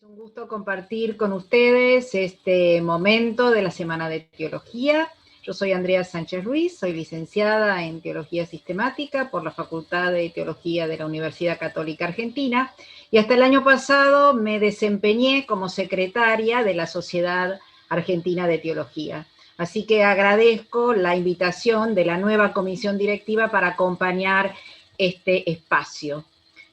Es un gusto compartir con ustedes este momento de la Semana de Teología. Yo soy Andrea Sánchez Ruiz, soy licenciada en Teología Sistemática por la Facultad de Teología de la Universidad Católica Argentina y hasta el año pasado me desempeñé como secretaria de la Sociedad Argentina de Teología. Así que agradezco la invitación de la nueva comisión directiva para acompañar este espacio.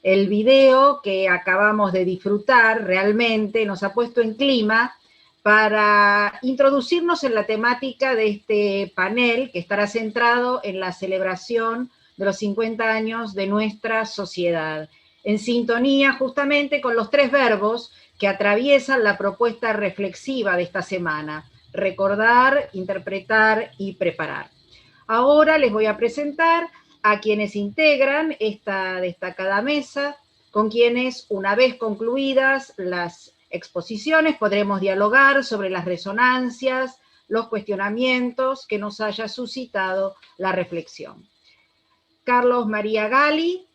El video que acabamos de disfrutar realmente nos ha puesto en clima para introducirnos en la temática de este panel que estará centrado en la celebración de los 50 años de nuestra sociedad, en sintonía justamente con los tres verbos que atraviesan la propuesta reflexiva de esta semana: recordar, interpretar y preparar. Ahora les voy a presentar a quienes integran esta destacada mesa, con quienes, una vez concluidas las exposiciones, podremos dialogar sobre las resonancias, los cuestionamientos que nos haya suscitado la reflexión. Carlos María Gali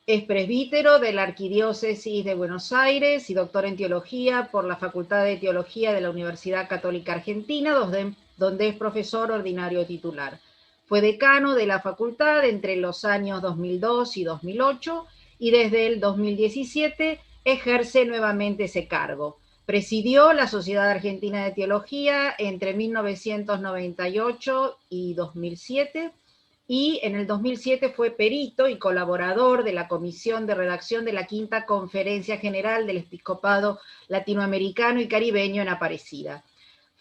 es presbítero de la Arquidiócesis de Buenos Aires y doctor en Teología por la Facultad de Teología de la Universidad Católica Argentina, donde es profesor ordinario titular. Fue decano de la facultad entre los años 2002 y 2008 y desde el 2017 ejerce nuevamente ese cargo. Presidió la Sociedad Argentina de Teología entre 1998 y 2007 y en el 2007 fue perito y colaborador de la Comisión de Redacción de la Quinta Conferencia General del Episcopado Latinoamericano y Caribeño en Aparecida.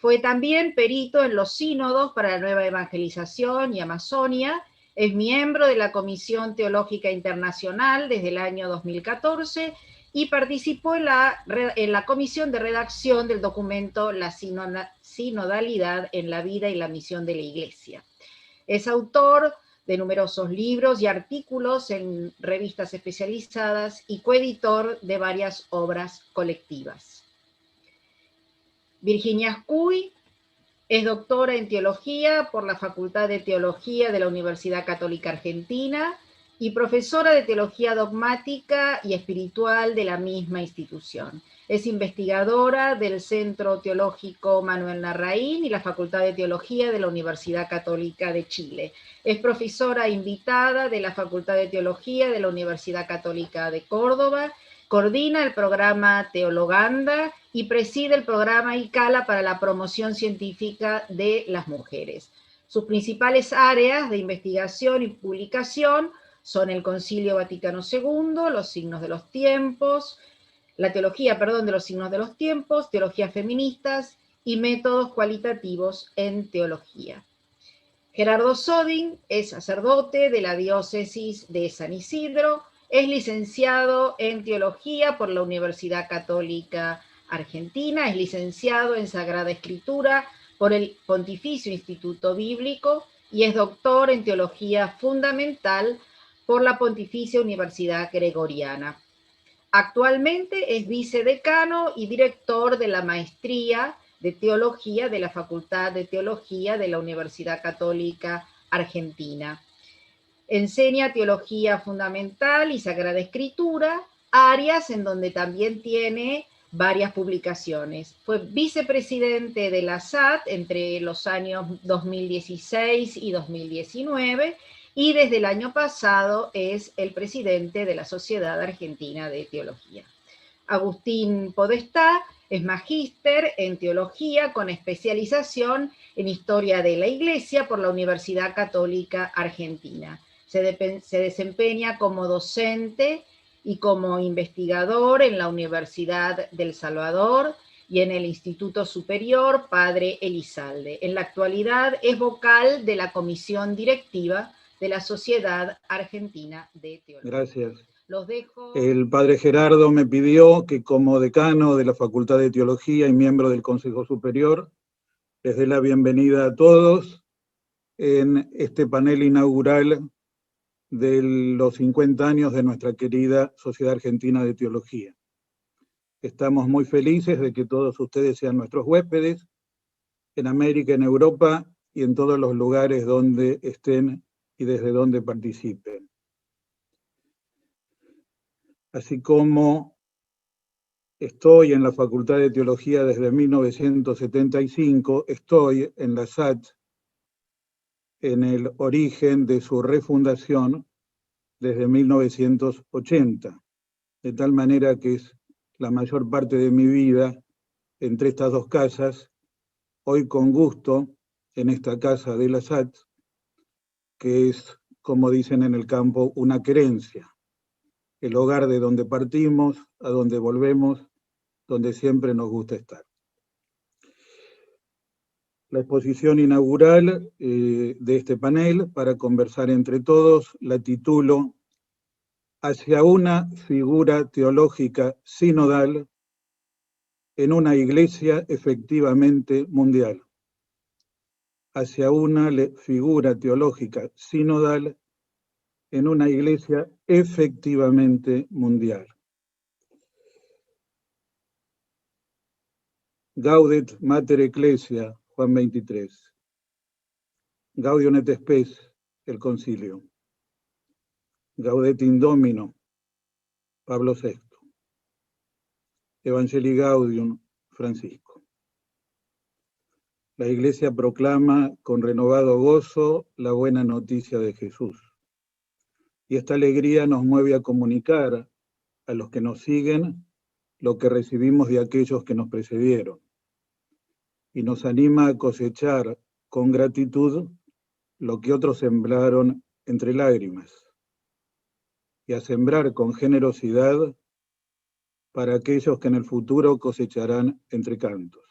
Fue también perito en los sínodos para la Nueva Evangelización y Amazonia, es miembro de la Comisión Teológica Internacional desde el año 2014 y participó en la comisión de redacción del documento La Sinodalidad en la vida y la misión de la Iglesia. Es autor de numerosos libros y artículos en revistas especializadas y coeditor de varias obras colectivas. Virginia Ascuy es doctora en Teología por la Facultad de Teología de la Universidad Católica Argentina y profesora de Teología Dogmática y Espiritual de la misma institución. Es investigadora del Centro Teológico Manuel Larraín y la Facultad de Teología de la Universidad Católica de Chile. Es profesora invitada de la Facultad de Teología de la Universidad Católica de Córdoba, coordina el programa Teologanda y preside el programa ICALA para la promoción científica de las mujeres. Sus principales áreas de investigación y publicación son el Concilio Vaticano II, los signos de los tiempos, la teología, de los signos de los tiempos, teologías feministas y métodos cualitativos en teología. Gerardo Soding es sacerdote de la diócesis de San Isidro, es licenciado en Teología por la Universidad Católica Argentina, es licenciado en Sagrada Escritura por el Pontificio Instituto Bíblico y es doctor en Teología Fundamental por la Pontificia Universidad Gregoriana. Actualmente es vicedecano y director de la Maestría de Teología de la Facultad de Teología de la Universidad Católica Argentina. Enseña Teología Fundamental y Sagrada Escritura, áreas en donde también tiene varias publicaciones. Fue vicepresidente de la SAT entre los años 2016 y 2019 y desde el año pasado es el presidente de la Sociedad Argentina de Teología. Agustín Podestá es magíster en Teología con especialización en Historia de la Iglesia por la Universidad Católica Argentina. Se desempeña como docente y como investigador en la Universidad del Salvador y en el Instituto Superior Padre Elizalde. En la actualidad es vocal de la comisión directiva de la Sociedad Argentina de Teología. Gracias. Los dejo. El padre Gerardo me pidió que como decano de la Facultad de Teología y miembro del Consejo Superior, les dé la bienvenida a todos en este panel inaugural de los 50 años de nuestra querida Sociedad Argentina de Teología. Estamos muy felices de que todos ustedes sean nuestros huéspedes en América, en Europa y en todos los lugares donde estén y desde donde participen. Así como Estoy en la Facultad de Teología desde 1975, estoy en la SAT en el origen de su refundación desde 1980, de tal manera que es la mayor parte de mi vida entre estas dos casas, hoy con gusto en esta casa de la SAT, que es, como dicen en el campo, una querencia, el hogar de donde partimos, a donde volvemos, donde siempre nos gusta estar. La exposición inaugural de este panel, para conversar entre todos, la titulo Hacia una figura teológica sinodal en una iglesia efectivamente mundial. Hacia una figura teológica sinodal en una iglesia efectivamente mundial. Gaudet Mater Ecclesia, Juan 23. Gaudium et Spes, el concilio. Gaudet in Domino, Pablo VI. Evangelii Gaudium, Francisco. La Iglesia proclama con renovado gozo la buena noticia de Jesús. Y esta alegría nos mueve a comunicar a los que nos siguen lo que recibimos de aquellos que nos precedieron. Y nos anima a cosechar con gratitud lo que otros sembraron entre lágrimas. Y a sembrar con generosidad para aquellos que en el futuro cosecharán entre cantos.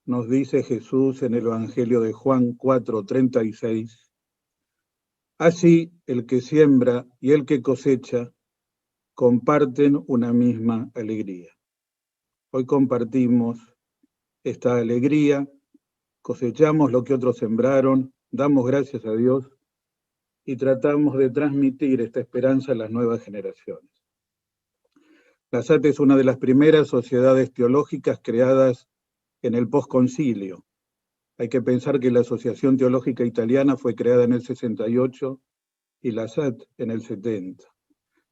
Nos dice Jesús en el Evangelio de Juan 4:36, así el que siembra y el que cosecha comparten una misma alegría. Hoy compartimos esta alegría, cosechamos lo que otros sembraron, damos gracias a Dios y tratamos de transmitir esta esperanza a las nuevas generaciones. La SAT es una de las primeras sociedades teológicas creadas en el posconcilio. Hay que pensar que la Asociación Teológica Italiana fue creada en el 68 y la SAT en el 70.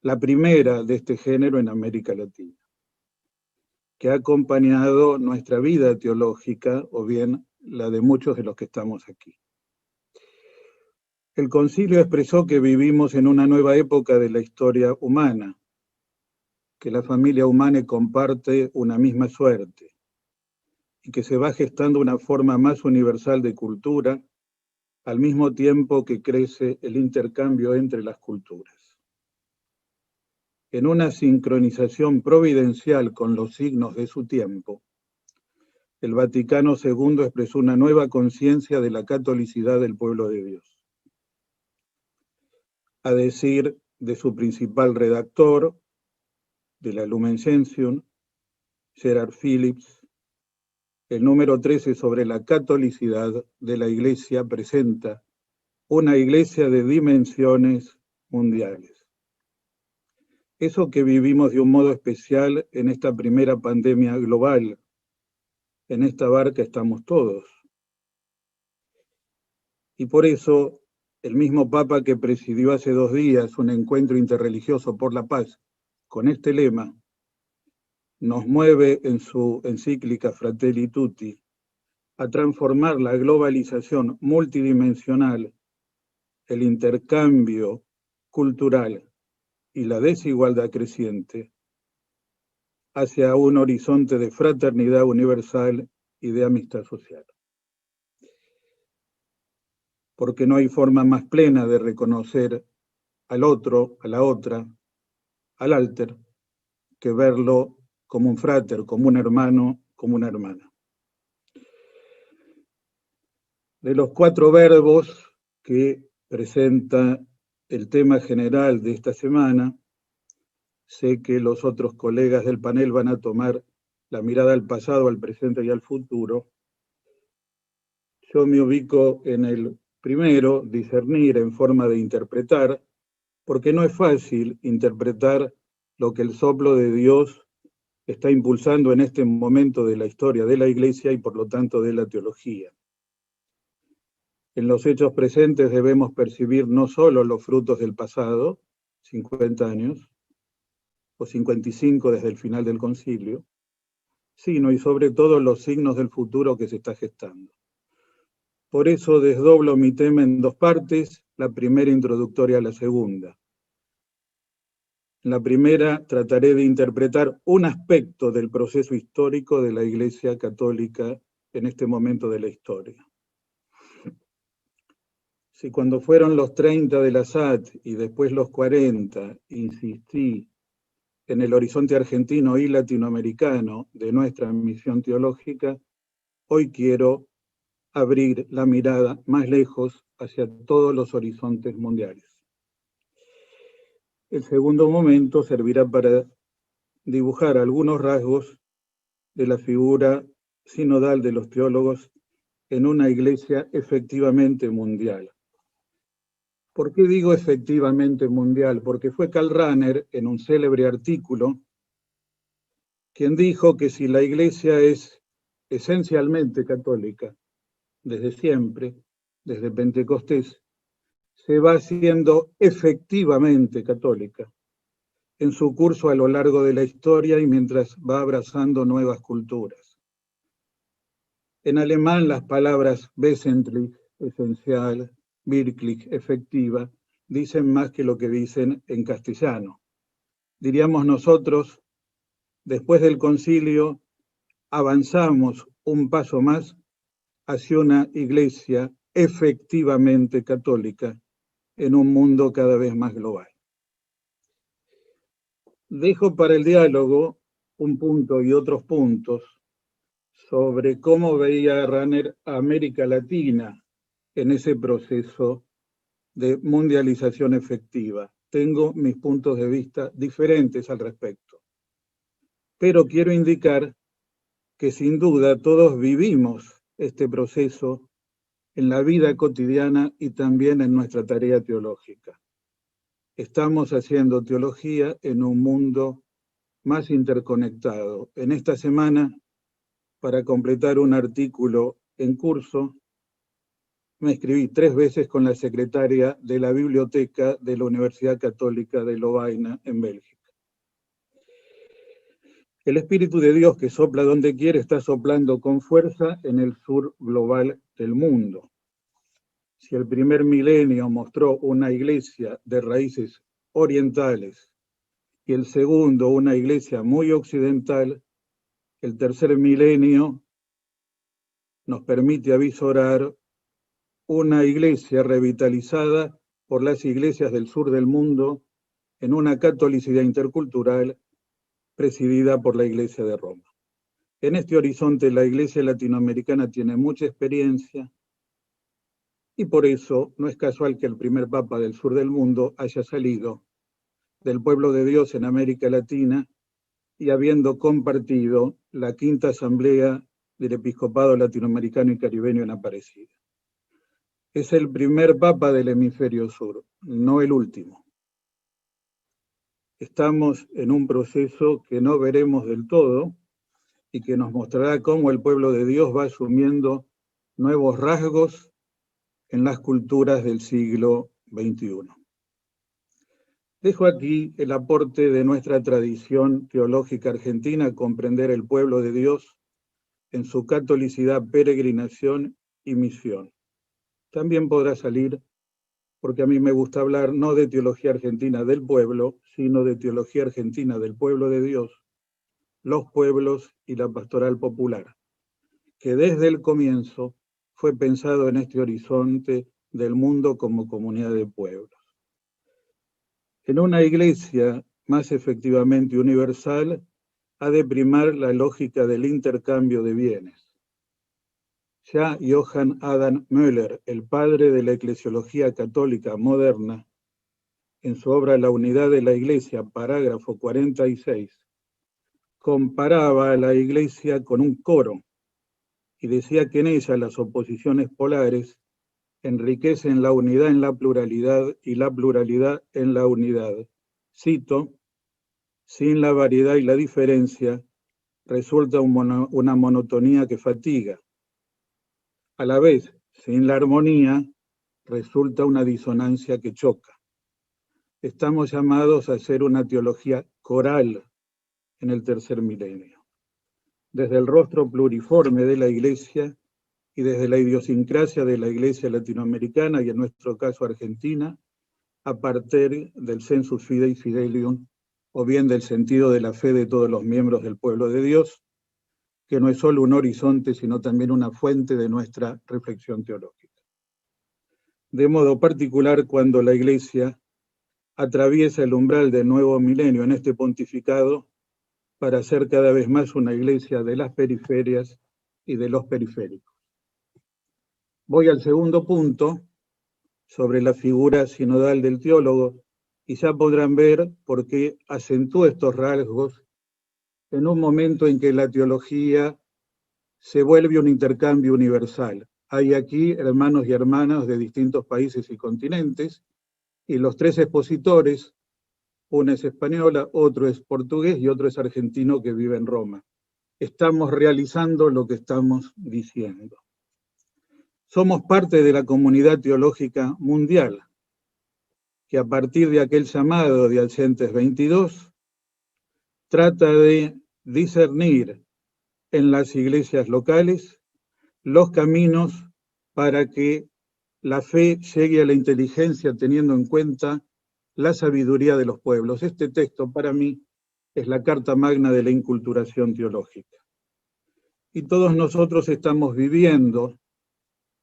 La primera de este género en América Latina, que ha acompañado nuestra vida teológica, o bien la de muchos de los que estamos aquí. El concilio expresó que vivimos en una nueva época de la historia humana, que la familia humana comparte una misma suerte, y que se va gestando una forma más universal de cultura, al mismo tiempo que crece el intercambio entre las culturas. En una sincronización providencial con los signos de su tiempo, el Vaticano II expresó una nueva conciencia de la catolicidad del pueblo de Dios. A decir de su principal redactor, de la Lumen Gentium, Gerard Phillips, el número 13 sobre la catolicidad de la Iglesia presenta una Iglesia de dimensiones mundiales. Eso que vivimos de un modo especial en esta primera pandemia global, en esta barca estamos todos. Y por eso el mismo Papa que presidió hace 2 días un encuentro interreligioso por la paz con este lema, nos mueve en su encíclica Fratelli Tutti a transformar la globalización multidimensional, el intercambio cultural y la desigualdad creciente hacia un horizonte de fraternidad universal y de amistad social. Porque no hay forma más plena de reconocer al otro, a la otra, al alter, que verlo como un frater, como un hermano, como una hermana. De los 4 verbos que presenta el tema general de esta semana, sé que los otros colegas del panel van a tomar la mirada al pasado, al presente y al futuro. Yo me ubico en el primero, discernir en forma de interpretar, porque no es fácil interpretar lo que el soplo de Dios está impulsando en este momento de la historia de la Iglesia y por lo tanto de la teología. En los hechos presentes debemos percibir no solo los frutos del pasado, 50 años, o 55 desde el final del concilio, sino y sobre todo los signos del futuro que se está gestando. Por eso desdoblo mi tema en dos partes, la primera introductoria a la segunda. En la primera trataré de interpretar un aspecto del proceso histórico de la Iglesia Católica en este momento de la historia. Si cuando fueron los 30 de la SAT y después los 40, insistí en el horizonte argentino y latinoamericano de nuestra misión teológica, hoy quiero abrir la mirada más lejos hacia todos los horizontes mundiales. El segundo momento servirá para dibujar algunos rasgos de la figura sinodal de los teólogos en una iglesia efectivamente mundial. ¿Por qué digo efectivamente mundial? Porque fue Karl Rahner, en un célebre artículo, quien dijo que si la iglesia es esencialmente católica, desde siempre, desde Pentecostés, se va haciendo efectivamente católica en su curso a lo largo de la historia y mientras va abrazando nuevas culturas. En alemán las palabras wesentlich, esencial, wirklich, efectiva, dicen más que lo que dicen en castellano. Diríamos nosotros, después del concilio, avanzamos un paso más hacia una iglesia efectivamente católica en un mundo cada vez más global. Dejo para el diálogo un punto y otros puntos sobre cómo veía Rahner a América Latina en ese proceso de mundialización efectiva. Tengo mis puntos de vista diferentes al respecto, pero quiero indicar que sin duda todos vivimos este proceso en la vida cotidiana y también en nuestra tarea teológica. Estamos haciendo teología en un mundo más interconectado. En esta semana, para completar un artículo en curso, me escribí 3 veces con la secretaria de la biblioteca de la Universidad Católica de Lovaina, en Bélgica. El Espíritu de Dios que sopla donde quiere está soplando con fuerza en el sur global del mundo. Si el primer milenio mostró una iglesia de raíces orientales y el segundo una iglesia muy occidental, el tercer milenio nos permite avisorar una iglesia revitalizada por las iglesias del sur del mundo en una catolicidad intercultural presidida por la Iglesia de Roma. En este horizonte la iglesia latinoamericana tiene mucha experiencia y por eso no es casual que el primer papa del sur del mundo haya salido del pueblo de Dios en América Latina y habiendo compartido la quinta asamblea del episcopado latinoamericano y caribeño en Aparecida. Es el primer papa del hemisferio sur, no el último. Estamos en un proceso que no veremos del todo y que nos mostrará cómo el pueblo de Dios va asumiendo nuevos rasgos en las culturas del siglo XXI. Dejo aquí el aporte de nuestra tradición teológica argentina a comprender el pueblo de Dios en su catolicidad, peregrinación y misión. También podrá salir, porque a mí me gusta hablar no de teología argentina del pueblo, sino de teología argentina del pueblo de Dios, los pueblos y la pastoral popular, que desde el comienzo fue pensado en este horizonte del mundo como comunidad de pueblos. En una iglesia más efectivamente universal, ha de primar la lógica del intercambio de bienes. Ya Johann Adam Müller, el padre de la eclesiología católica moderna, en su obra La unidad de la Iglesia, parágrafo 46, comparaba a la Iglesia con un coro y decía que en ella las oposiciones polares enriquecen la unidad en la pluralidad y la pluralidad en la unidad. Cito: sin la variedad y la diferencia resulta una monotonía que fatiga. A la vez, sin la armonía resulta una disonancia que choca. estamos llamados a hacer una teología coral en el tercer milenio. Desde el rostro pluriforme de la Iglesia y desde la idiosincrasia de la Iglesia latinoamericana y en nuestro caso argentina, a partir del sensus fidei fidelium, o bien del sentido de la fe de todos los miembros del pueblo de Dios, que no es solo un horizonte, sino también una fuente de nuestra reflexión teológica. De modo particular, cuando la Iglesia atraviesa el umbral del nuevo milenio en este pontificado, para ser cada vez más una Iglesia de las periferias y de los periféricos. Voy al segundo punto, sobre la figura sinodal del teólogo, y ya podrán ver por qué acentúo estos rasgos en un momento en que la teología se vuelve un intercambio universal. Hay aquí hermanos y hermanas de distintos países y continentes, y los tres expositores, una es española, otro es portugués y otro es argentino que vive en Roma. Estamos realizando lo que estamos diciendo. Somos parte de la comunidad teológica mundial, que a partir de aquel llamado de Adyentes 22, trata de discernir en las iglesias locales los caminos para que la fe llegue a la inteligencia teniendo en cuenta la sabiduría de los pueblos. Este texto para mí es la carta magna de la inculturación teológica. Y todos nosotros estamos viviendo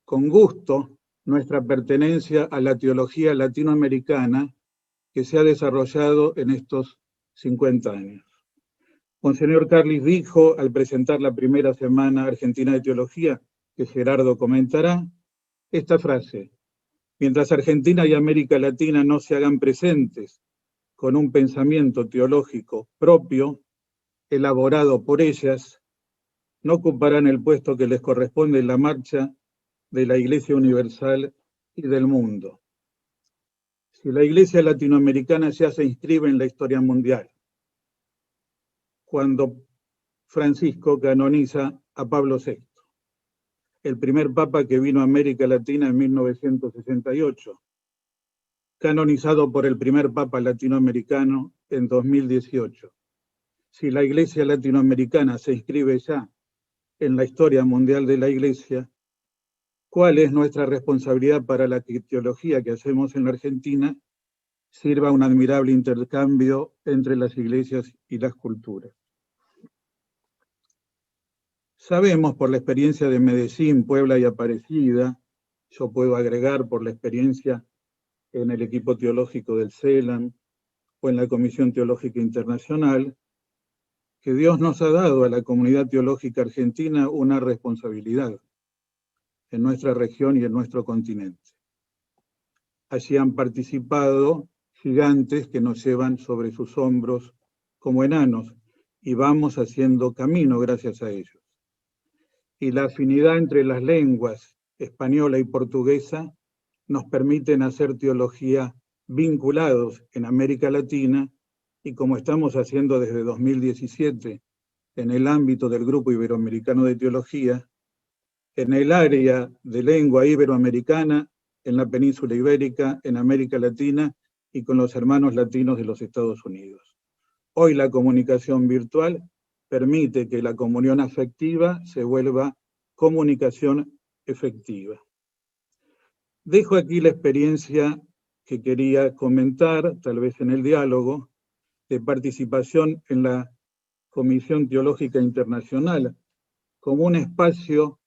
con gusto nuestra pertenencia a la teología latinoamericana que se ha desarrollado en estos 50 años. Monseñor Carlis dijo al presentar la primera semana argentina de teología, que Gerardo comentará, esta frase: mientras Argentina y América Latina no se hagan presentes con un pensamiento teológico propio, elaborado por ellas, no ocuparán el puesto que les corresponde en la marcha de la Iglesia Universal y del mundo. Si la Iglesia latinoamericana ya se inscribe en la historia mundial, cuando Francisco canoniza a Pablo VI, el primer papa que vino a América Latina en 1968, canonizado por el primer papa latinoamericano en 2018. Si la Iglesia latinoamericana se inscribe ya en la historia mundial de la Iglesia, ¿cuál es nuestra responsabilidad para la teología que hacemos en la Argentina sirva un admirable intercambio entre las iglesias y las culturas? Sabemos por la experiencia de Medellín, Puebla y Aparecida, yo puedo agregar por la experiencia en el equipo teológico del CELAM o en la Comisión Teológica Internacional, que Dios nos ha dado a la comunidad teológica argentina una responsabilidad en nuestra región y en nuestro continente. Allí han participado gigantes que nos llevan sobre sus hombros como enanos y vamos haciendo camino gracias a ellos. Y la afinidad entre las lenguas española y portuguesa nos permiten hacer teología vinculados en América Latina y como estamos haciendo desde 2017 en el ámbito del Grupo Iberoamericano de Teología, en el área de lengua iberoamericana, en la península ibérica, en América Latina y con los hermanos latinos de los Estados Unidos. Hoy la comunicación virtual permite que la comunión afectiva se vuelva comunicación efectiva. Dejo aquí la experiencia que quería comentar, tal vez en el diálogo, de participación en la Comisión Teológica Internacional, como un espacio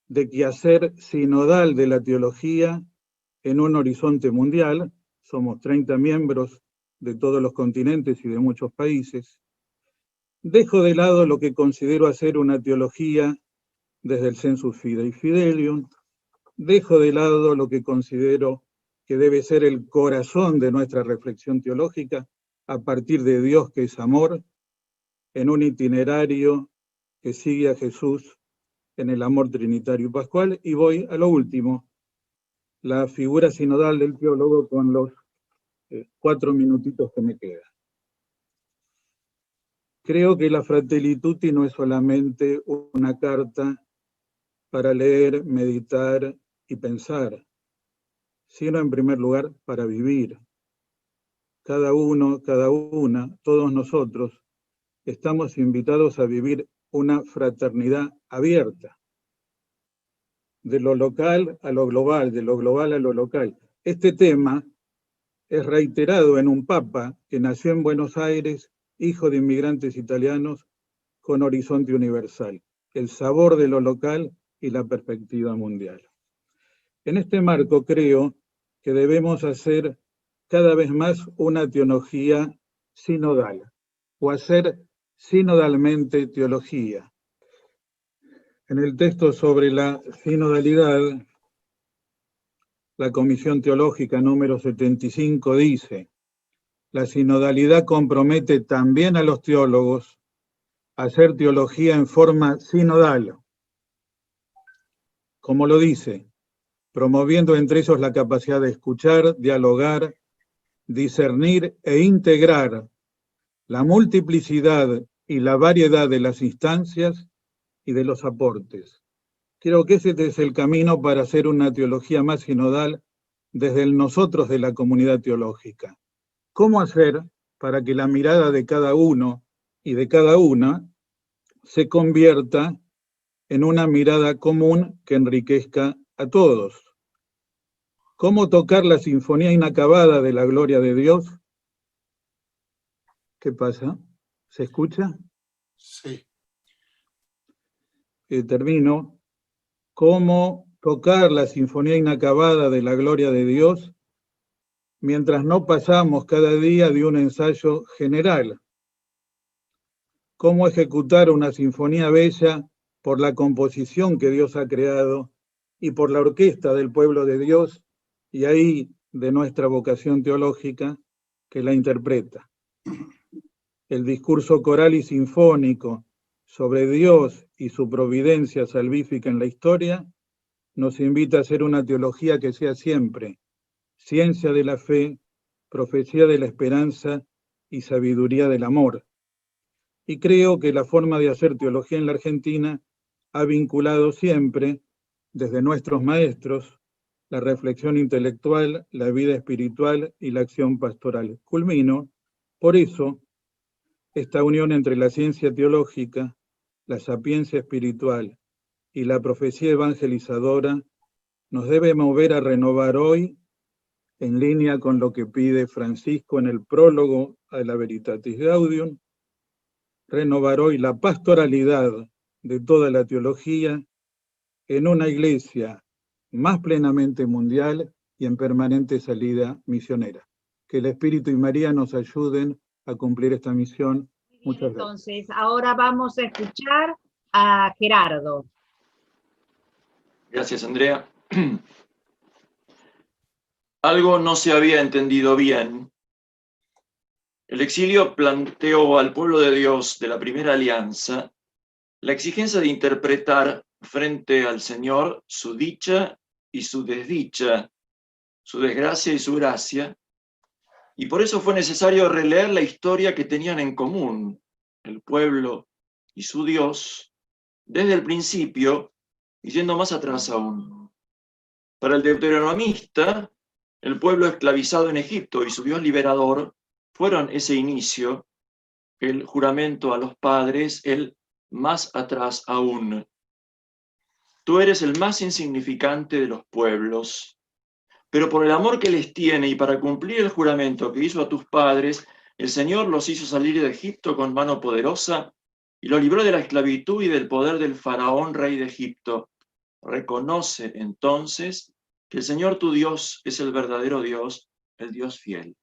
de quehacer sinodal de la teología en un horizonte mundial. Somos 30 miembros de todos los continentes y de muchos países. Dejo de lado lo que considero hacer una teología desde el sensus fidei fidelium, dejo de lado lo que considero que debe ser el corazón de nuestra reflexión teológica a partir de Dios que es amor, en un itinerario que sigue a Jesús en el amor trinitario y pascual, y voy a lo último, la figura sinodal del teólogo con los 4 minutitos que me quedan. Creo que la Fratelli Tutti no es solamente una carta para leer, meditar y pensar, sino en primer lugar para vivir. cada uno, cada una, todos nosotros, estamos invitados a vivir una fraternidad abierta, de lo local a lo global, de lo global a lo local. Este tema es reiterado en un papa que nació en Buenos Aires, hijo de inmigrantes italianos, con horizonte universal, el sabor de lo local y la perspectiva mundial. En este marco creo que debemos hacer cada vez más una teología sinodal, o hacer sinodalmente teología. En el texto sobre la sinodalidad, la Comisión Teológica número 75 dice: la sinodalidad compromete también a los teólogos a hacer teología en forma sinodal, como lo dice, promoviendo entre ellos la capacidad de escuchar, dialogar, discernir e integrar la multiplicidad y la variedad de las instancias y de los aportes. Creo que ese es el camino para hacer una teología más sinodal desde el nosotros de la comunidad teológica. ¿Cómo hacer para que la mirada de cada uno y de cada una se convierta en una mirada común que enriquezca a todos? ¿Cómo tocar la sinfonía inacabada de la gloria de Dios? ¿Qué pasa? ¿Se escucha? Sí. Termino. ¿Cómo tocar la sinfonía inacabada de la gloria de Dios mientras no pasamos cada día de un ensayo general? ¿Cómo ejecutar una sinfonía bella por la composición que Dios ha creado y por la orquesta del pueblo de Dios y ahí de nuestra vocación teológica que la interpreta? El discurso coral y sinfónico sobre Dios y su providencia salvífica en la historia nos invita a hacer una teología que sea siempre ciencia de la fe, profecía de la esperanza y sabiduría del amor. Y creo que la forma de hacer teología en la Argentina ha vinculado siempre, desde nuestros maestros, la reflexión intelectual, la vida espiritual y la acción pastoral. Culmino, por eso, esta unión entre la ciencia teológica, la sapiencia espiritual y la profecía evangelizadora nos debe mover a renovar hoy, en línea con lo que pide Francisco en el prólogo a la Veritatis Gaudium, renovar hoy la pastoralidad de toda la teología en una iglesia más plenamente mundial y en permanente salida misionera. Que el Espíritu y María nos ayuden a cumplir esta misión. Muchas gracias. Entonces, ahora vamos a escuchar a Gerardo. Gracias, Andrea. Algo no se había entendido bien. El exilio planteó al pueblo de Dios de la primera alianza la exigencia de interpretar frente al Señor su dicha y su desdicha, su desgracia y su gracia, y por eso fue necesario releer la historia que tenían en común el pueblo y su Dios desde el principio y yendo más atrás aún. Para el deuteronomista, el pueblo esclavizado en Egipto y su Dios liberador fueron ese inicio, el juramento a los padres, el más atrás aún. Tú eres el más insignificante de los pueblos, pero por el amor que les tiene y para cumplir el juramento que hizo a tus padres, el Señor los hizo salir de Egipto con mano poderosa y los libró de la esclavitud y del poder del faraón, rey de Egipto. Reconoce entonces que el Señor tu Dios es el verdadero Dios, el Dios fiel.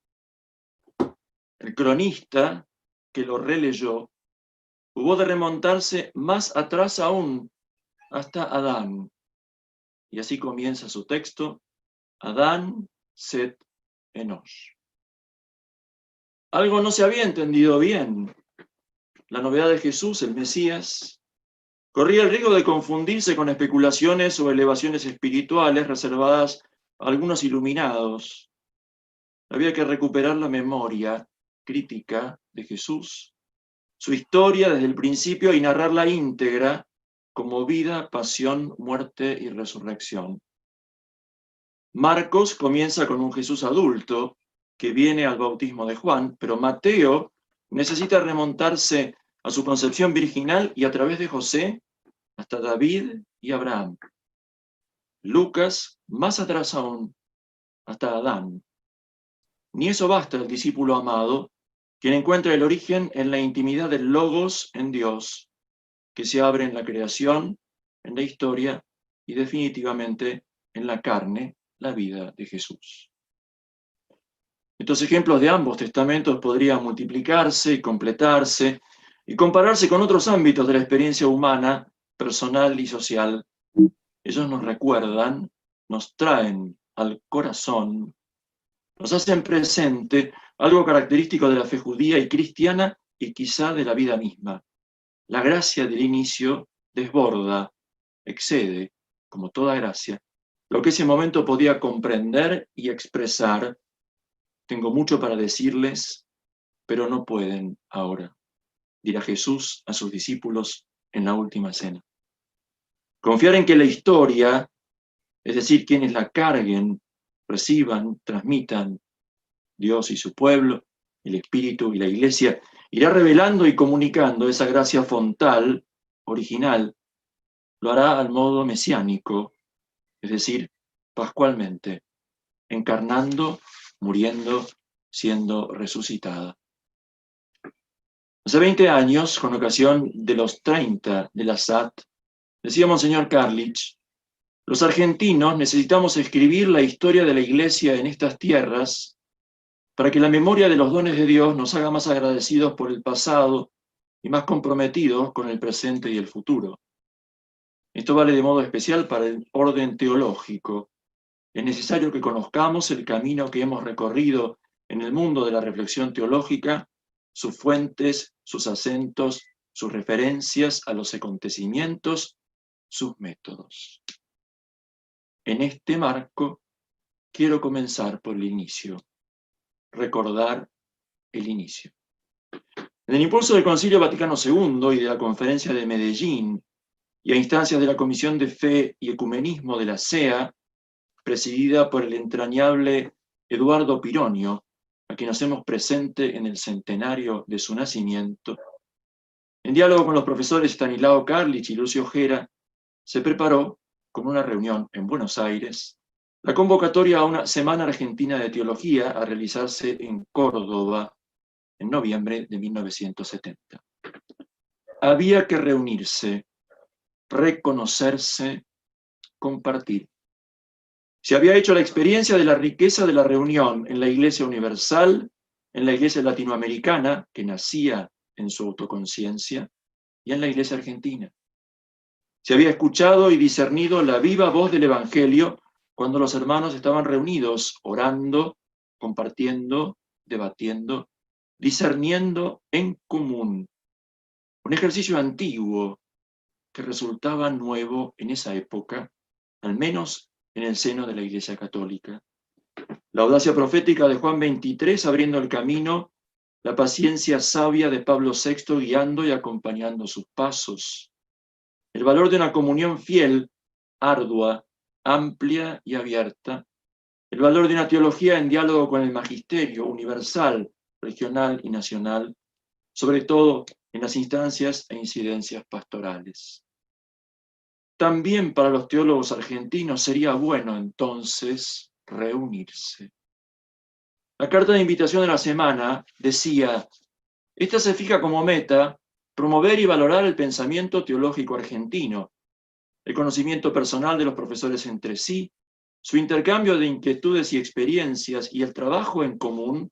El cronista que lo releyó hubo de remontarse más atrás aún, hasta Adán. Y así comienza su texto: Adán, Set, Enosh. Algo no se había entendido bien. La novedad de Jesús, el Mesías, corría el riesgo de confundirse con especulaciones o elevaciones espirituales reservadas a algunos iluminados. Había que recuperar la memoria crítica de Jesús, su historia desde el principio y narrarla íntegra como vida, pasión, muerte y resurrección. Marcos comienza con un Jesús adulto que viene al bautismo de Juan, pero Mateo necesita remontarse a su concepción virginal y a través de José hasta David y Abraham. Lucas, más atrás aún, hasta Adán. Ni eso basta el discípulo amado, quien encuentra el origen en la intimidad del Logos en Dios, que se abre en la creación, en la historia y definitivamente en la carne, la vida de Jesús. Estos ejemplos de ambos testamentos podrían multiplicarse y completarse y compararse con otros ámbitos de la experiencia humana, personal y social. Ellos nos recuerdan, nos traen al corazón, nos hacen presente algo característico de la fe judía y cristiana y quizá de la vida misma. La gracia del inicio desborda, excede, como toda gracia, lo que ese momento podía comprender y expresar. Tengo mucho para decirles, pero no pueden ahora, dirá Jesús a sus discípulos en la última cena. Confiar en que la historia, es decir, quienes la carguen, reciban, transmitan, Dios y su pueblo, el Espíritu y la Iglesia, irá revelando y comunicando esa gracia fontal, original, lo hará al modo mesiánico, es decir, pascualmente, encarnando, muriendo, siendo resucitada. Hace 20 años, con ocasión de los 30 de la SAT, decía Monseñor Karlich, los argentinos necesitamos escribir la historia de la Iglesia en estas tierras para que la memoria de los dones de Dios nos haga más agradecidos por el pasado y más comprometidos con el presente y el futuro. Esto vale de modo especial para el orden teológico. Es necesario que conozcamos el camino que hemos recorrido en el mundo de la reflexión teológica, sus fuentes, sus acentos, sus referencias a los acontecimientos, sus métodos. En este marco, quiero comenzar por el inicio, recordar el inicio. En el impulso del Concilio Vaticano II y de la Conferencia de Medellín, y a instancias de la Comisión de Fe y Ecumenismo de la CEA, presidida por el entrañable Eduardo Pironio, a quien hacemos presente en el centenario de su nacimiento, en diálogo con los profesores Stanislao Karlich y Lucio Gera, se preparó, con una reunión en Buenos Aires, la convocatoria a una Semana Argentina de Teología a realizarse en Córdoba en noviembre de 1970. Había que reunirse, reconocerse, compartir. Se había hecho la experiencia de la riqueza de la reunión en la Iglesia Universal, en la Iglesia Latinoamericana, que nacía en su autoconciencia, y en la Iglesia Argentina. Se había escuchado y discernido la viva voz del Evangelio cuando los hermanos estaban reunidos, orando, compartiendo, debatiendo, discerniendo en común. Un ejercicio antiguo que resultaba nuevo en esa época, al menos en el seno de la Iglesia Católica. La audacia profética de Juan 23 abriendo el camino, la paciencia sabia de Pablo VI guiando y acompañando sus pasos. El valor de una comunión fiel, ardua, amplia y abierta. El valor de una teología en diálogo con el magisterio universal, regional y nacional, sobre todo en las instancias e incidencias pastorales. También para los teólogos argentinos sería bueno entonces reunirse. La carta de invitación de la semana decía, esta se fija como meta promover y valorar el pensamiento teológico argentino, el conocimiento personal de los profesores entre sí, su intercambio de inquietudes y experiencias y el trabajo en común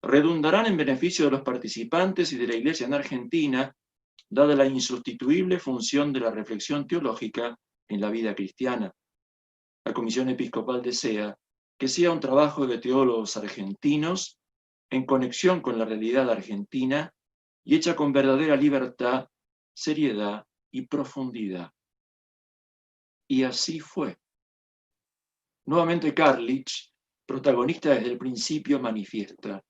redundarán en beneficio de los participantes y de la Iglesia en Argentina, dada la insustituible función de la reflexión teológica en la vida cristiana. La Comisión Episcopal desea que sea un trabajo de teólogos argentinos en conexión con la realidad argentina y hecha con verdadera libertad, seriedad y profundidad. Y así fue. Nuevamente Karlich, protagonista desde el principio, manifiesta: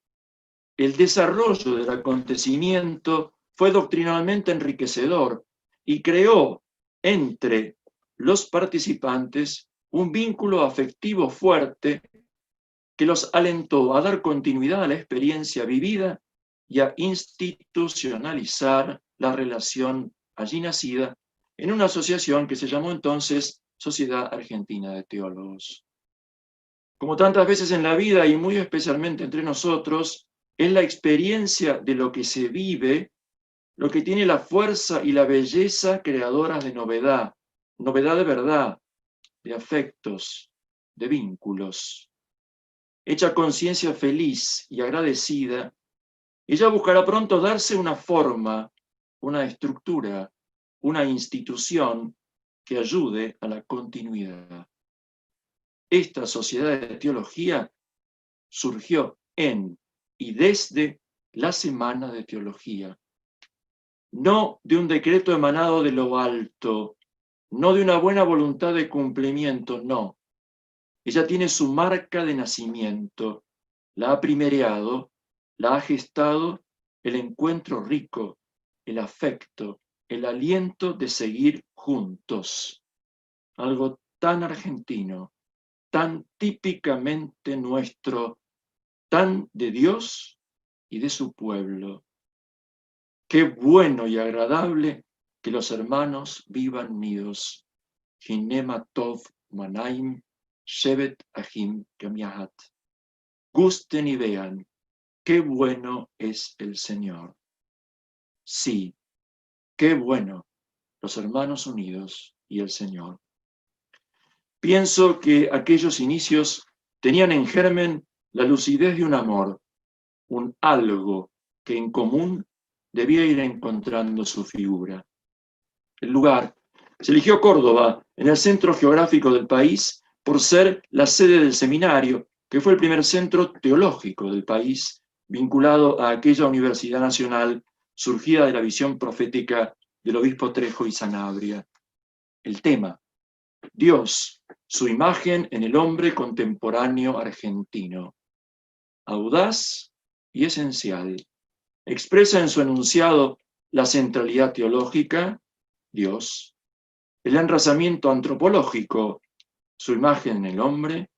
el desarrollo del acontecimiento fue doctrinalmente enriquecedor y creó entre los participantes un vínculo afectivo fuerte que los alentó a dar continuidad a la experiencia vivida y a institucionalizar la relación allí nacida en una asociación que se llamó entonces Sociedad Argentina de Teólogos. Como tantas veces en la vida, y muy especialmente entre nosotros, es la experiencia de lo que se vive lo que tiene la fuerza y la belleza creadoras de novedad de verdad, de afectos, de vínculos. Hecha conciencia feliz y agradecida, ella buscará pronto darse una forma, una estructura, una institución que ayude a la continuidad. Esta sociedad de teología surgió en y desde la Semana de Teología, no de un decreto emanado de lo alto, no de una buena voluntad de cumplimiento, no. Ella tiene su marca de nacimiento, la ha primereado, la ha gestado el encuentro rico, el afecto, el aliento de seguir juntos. Algo tan argentino, tan típicamente nuestro, tan de Dios y de su pueblo. Qué bueno y agradable que los hermanos vivan unidos. Hinema tov manaim, shevet ahim gamiahat. Gusten y vean, qué bueno es el Señor. Sí, qué bueno, los hermanos unidos y el Señor. Pienso que aquellos inicios tenían en germen la lucidez de un amor, un algo que en común debía ir encontrando su figura. El lugar se eligió Córdoba, en el centro geográfico del país, por ser la sede del seminario, que fue el primer centro teológico del país, vinculado a aquella universidad nacional surgida de la visión profética del obispo Trejo y Sanabria. El tema, Dios, su imagen en el hombre contemporáneo argentino. Audaz y esencial. Expresa en su enunciado la centralidad teológica, Dios, el enrazamiento antropológico, su imagen en el hombre,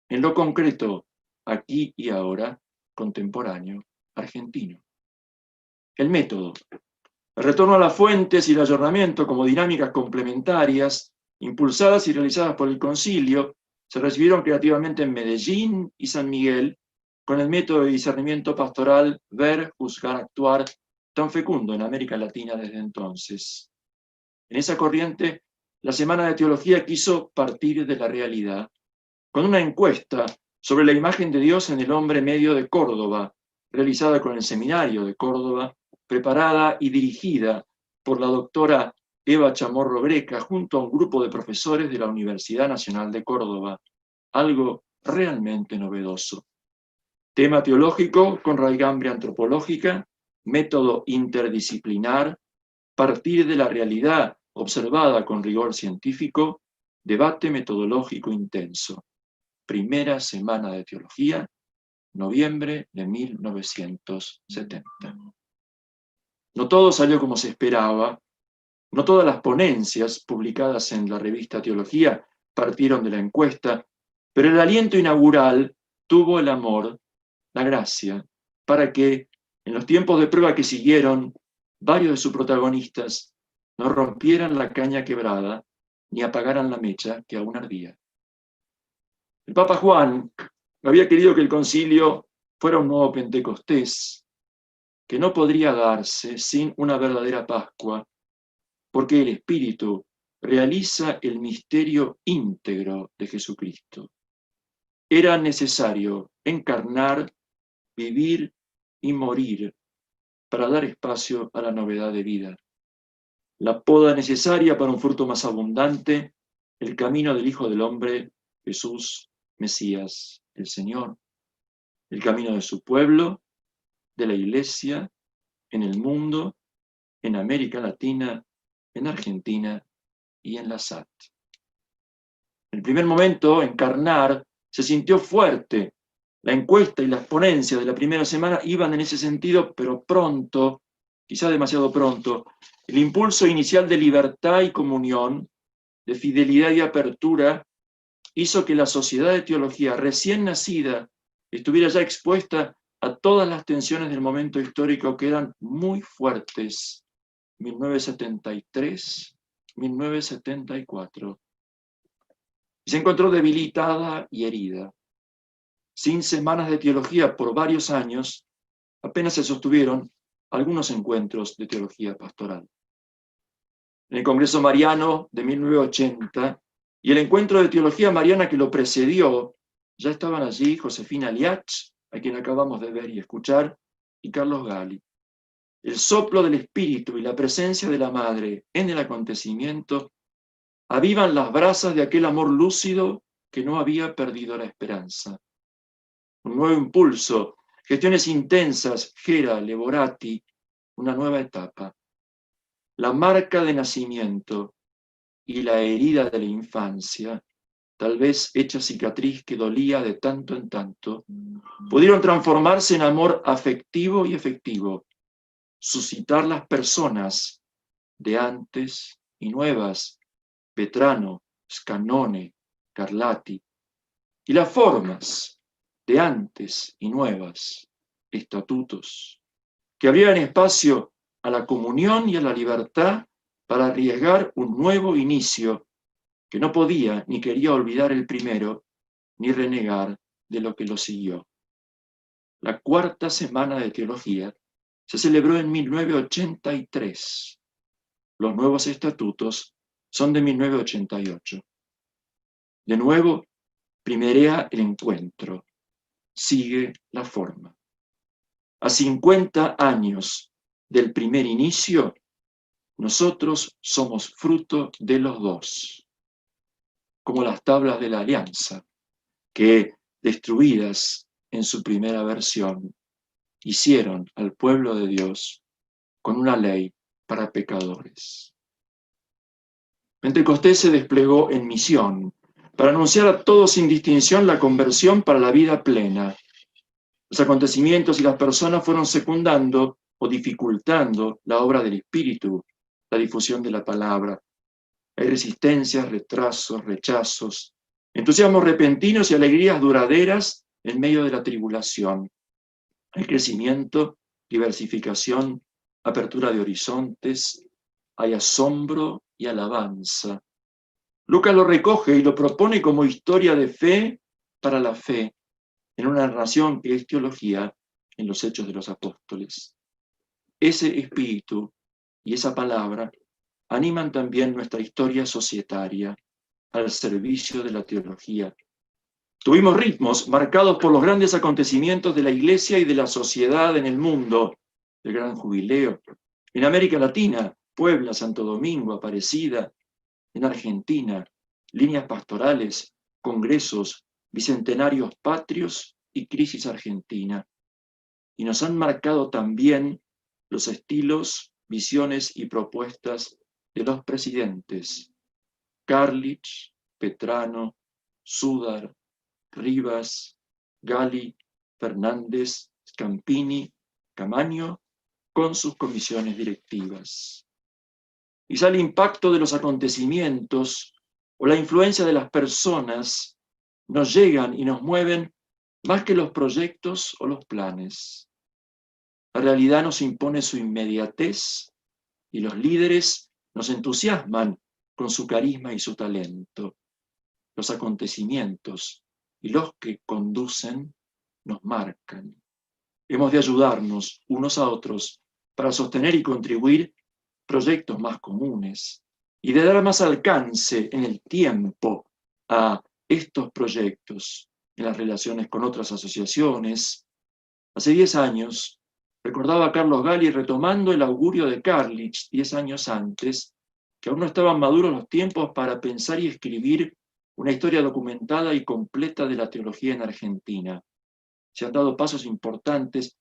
en lo concreto, aquí y ahora, contemporáneo, argentino. El método, el retorno a las fuentes y el ayornamiento como dinámicas complementarias, impulsadas y realizadas por el concilio, se recibieron creativamente en Medellín y San Miguel, con el método de discernimiento pastoral ver, juzgar, actuar, tan fecundo en América Latina desde entonces. En esa corriente, la Semana de Teología quiso partir de la realidad, con una encuesta sobre la imagen de Dios en el hombre medio de Córdoba, realizada con el Seminario de Córdoba, preparada y dirigida por la doctora Eva Chamorro Greca, junto a un grupo de profesores de la Universidad Nacional de Córdoba, algo realmente novedoso. Tema teológico con raigambre antropológica, método interdisciplinar, partir de la realidad observada con rigor científico, debate metodológico intenso. Primera Semana de Teología, noviembre de 1970. No todo salió como se esperaba, no todas las ponencias publicadas en la revista Teología partieron de la encuesta, pero el aliento inaugural tuvo el amor, la gracia, para que, en los tiempos de prueba que siguieron, varios de sus protagonistas no rompieran la caña quebrada ni apagaran la mecha que aún ardía. El Papa Juan había querido que el concilio fuera un nuevo Pentecostés, que no podría darse sin una verdadera Pascua, porque el Espíritu realiza el misterio íntegro de Jesucristo. Era necesario encarnar, vivir y morir para dar espacio a la novedad de vida. La poda necesaria para un fruto más abundante, el camino del Hijo del Hombre, Jesús, Mesías, el Señor, el camino de su pueblo, de la Iglesia, en el mundo, en América Latina, en Argentina y en la SAT. En el primer momento, encarnar se sintió fuerte. La encuesta y las ponencias de la primera semana iban en ese sentido, pero pronto, quizá demasiado pronto, el impulso inicial de libertad y comunión, de fidelidad y apertura, hizo que la sociedad de teología recién nacida estuviera ya expuesta a todas las tensiones del momento histórico que eran muy fuertes, 1973, 1974. Y se encontró debilitada y herida. Sin semanas de teología por varios años, apenas se sostuvieron algunos encuentros de teología pastoral. En el Congreso Mariano de 1980 y el encuentro de teología mariana que lo precedió, ya estaban allí Josefina Liach, a quien acabamos de ver y escuchar, y Carlos Gali. El soplo del Espíritu y la presencia de la Madre en el acontecimiento avivan las brasas de aquel amor lúcido que no había perdido la esperanza. Un nuevo impulso, gestiones intensas, Gera, Leborati, una nueva etapa. La marca de nacimiento y la herida de la infancia, tal vez hecha cicatriz que dolía de tanto en tanto, pudieron transformarse en amor afectivo y efectivo, suscitar las personas de antes y nuevas, Petrano, Scannone, Carlati, y las formas de antes y nuevas, estatutos, que abrieran espacio a la comunión y a la libertad para arriesgar un nuevo inicio que no podía ni quería olvidar el primero, ni renegar de lo que lo siguió. La cuarta semana de teología se celebró en 1983. Los nuevos estatutos son de 1988. De nuevo, primerea el encuentro, sigue la forma. A 50 años del primer inicio, nosotros somos fruto de los dos, como las tablas de la alianza, que, destruidas en su primera versión, hicieron al pueblo de Dios con una ley para pecadores. Pentecostés se desplegó en misión para anunciar a todos sin distinción la conversión para la vida plena. Los acontecimientos y las personas fueron secundando o dificultando la obra del Espíritu, la difusión de la palabra. Hay resistencias, retrasos, rechazos, entusiasmos repentinos y alegrías duraderas en medio de la tribulación. Hay crecimiento, diversificación, apertura de horizontes, hay asombro y alabanza. Lucas lo recoge y lo propone como historia de fe para la fe, en una narración que es teología en los Hechos de los Apóstoles. Ese espíritu y esa palabra animan también nuestra historia societaria al servicio de la teología. Tuvimos ritmos marcados por los grandes acontecimientos de la Iglesia y de la sociedad en el mundo, el Gran Jubileo. En América Latina, Puebla, Santo Domingo, Aparecida. En Argentina, líneas pastorales, congresos, bicentenarios patrios y crisis argentina. Y nos han marcado también los estilos, visiones y propuestas de los presidentes: Carlich, Petrano, Sudar, Rivas, Gali, Fernández, Scampini, Camaño, con sus comisiones directivas. Quizá el impacto de los acontecimientos o la influencia de las personas nos llegan y nos mueven más que los proyectos o los planes. La realidad nos impone su inmediatez y los líderes nos entusiasman con su carisma y su talento. Los acontecimientos y los que conducen nos marcan. Hemos de ayudarnos unos a otros para sostener y contribuir proyectos más comunes y de dar más alcance en el tiempo a estos proyectos, en las relaciones con otras asociaciones. Hace 10 años, recordaba Carlos Gali retomando el augurio de Carlich 10 años antes, que aún no estaban maduros los tiempos para pensar y escribir una historia documentada y completa de la teología en Argentina. Se han dado pasos importantes,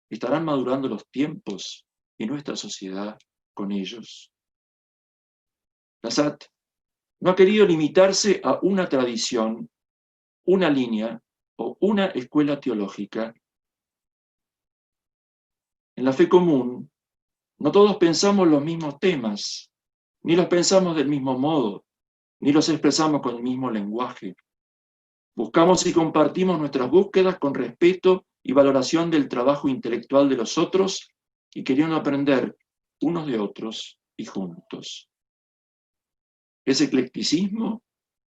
estarán madurando los tiempos y nuestra sociedad con ellos. La SAT no ha querido limitarse a una tradición, una línea o una escuela teológica. En la fe común, no todos pensamos los mismos temas, ni los pensamos del mismo modo, ni los expresamos con el mismo lenguaje. Buscamos y compartimos nuestras búsquedas con respeto y valoración del trabajo intelectual de los otros y queriendo aprender unos de otros y juntos. ¿Es eclecticismo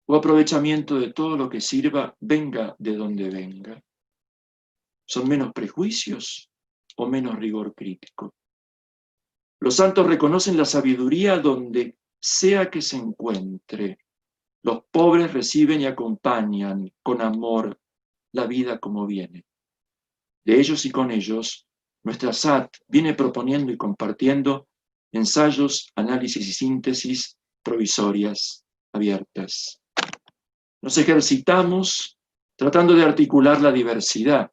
o aprovechamiento de todo lo que sirva, venga de donde venga? ¿Son menos prejuicios o menos rigor crítico? Los santos reconocen la sabiduría donde sea que se encuentre. Los pobres reciben y acompañan con amor la vida como viene. De ellos y con ellos, nuestra SAT viene proponiendo y compartiendo ensayos, análisis y síntesis provisorias, abiertas. Nos ejercitamos tratando de articular la diversidad,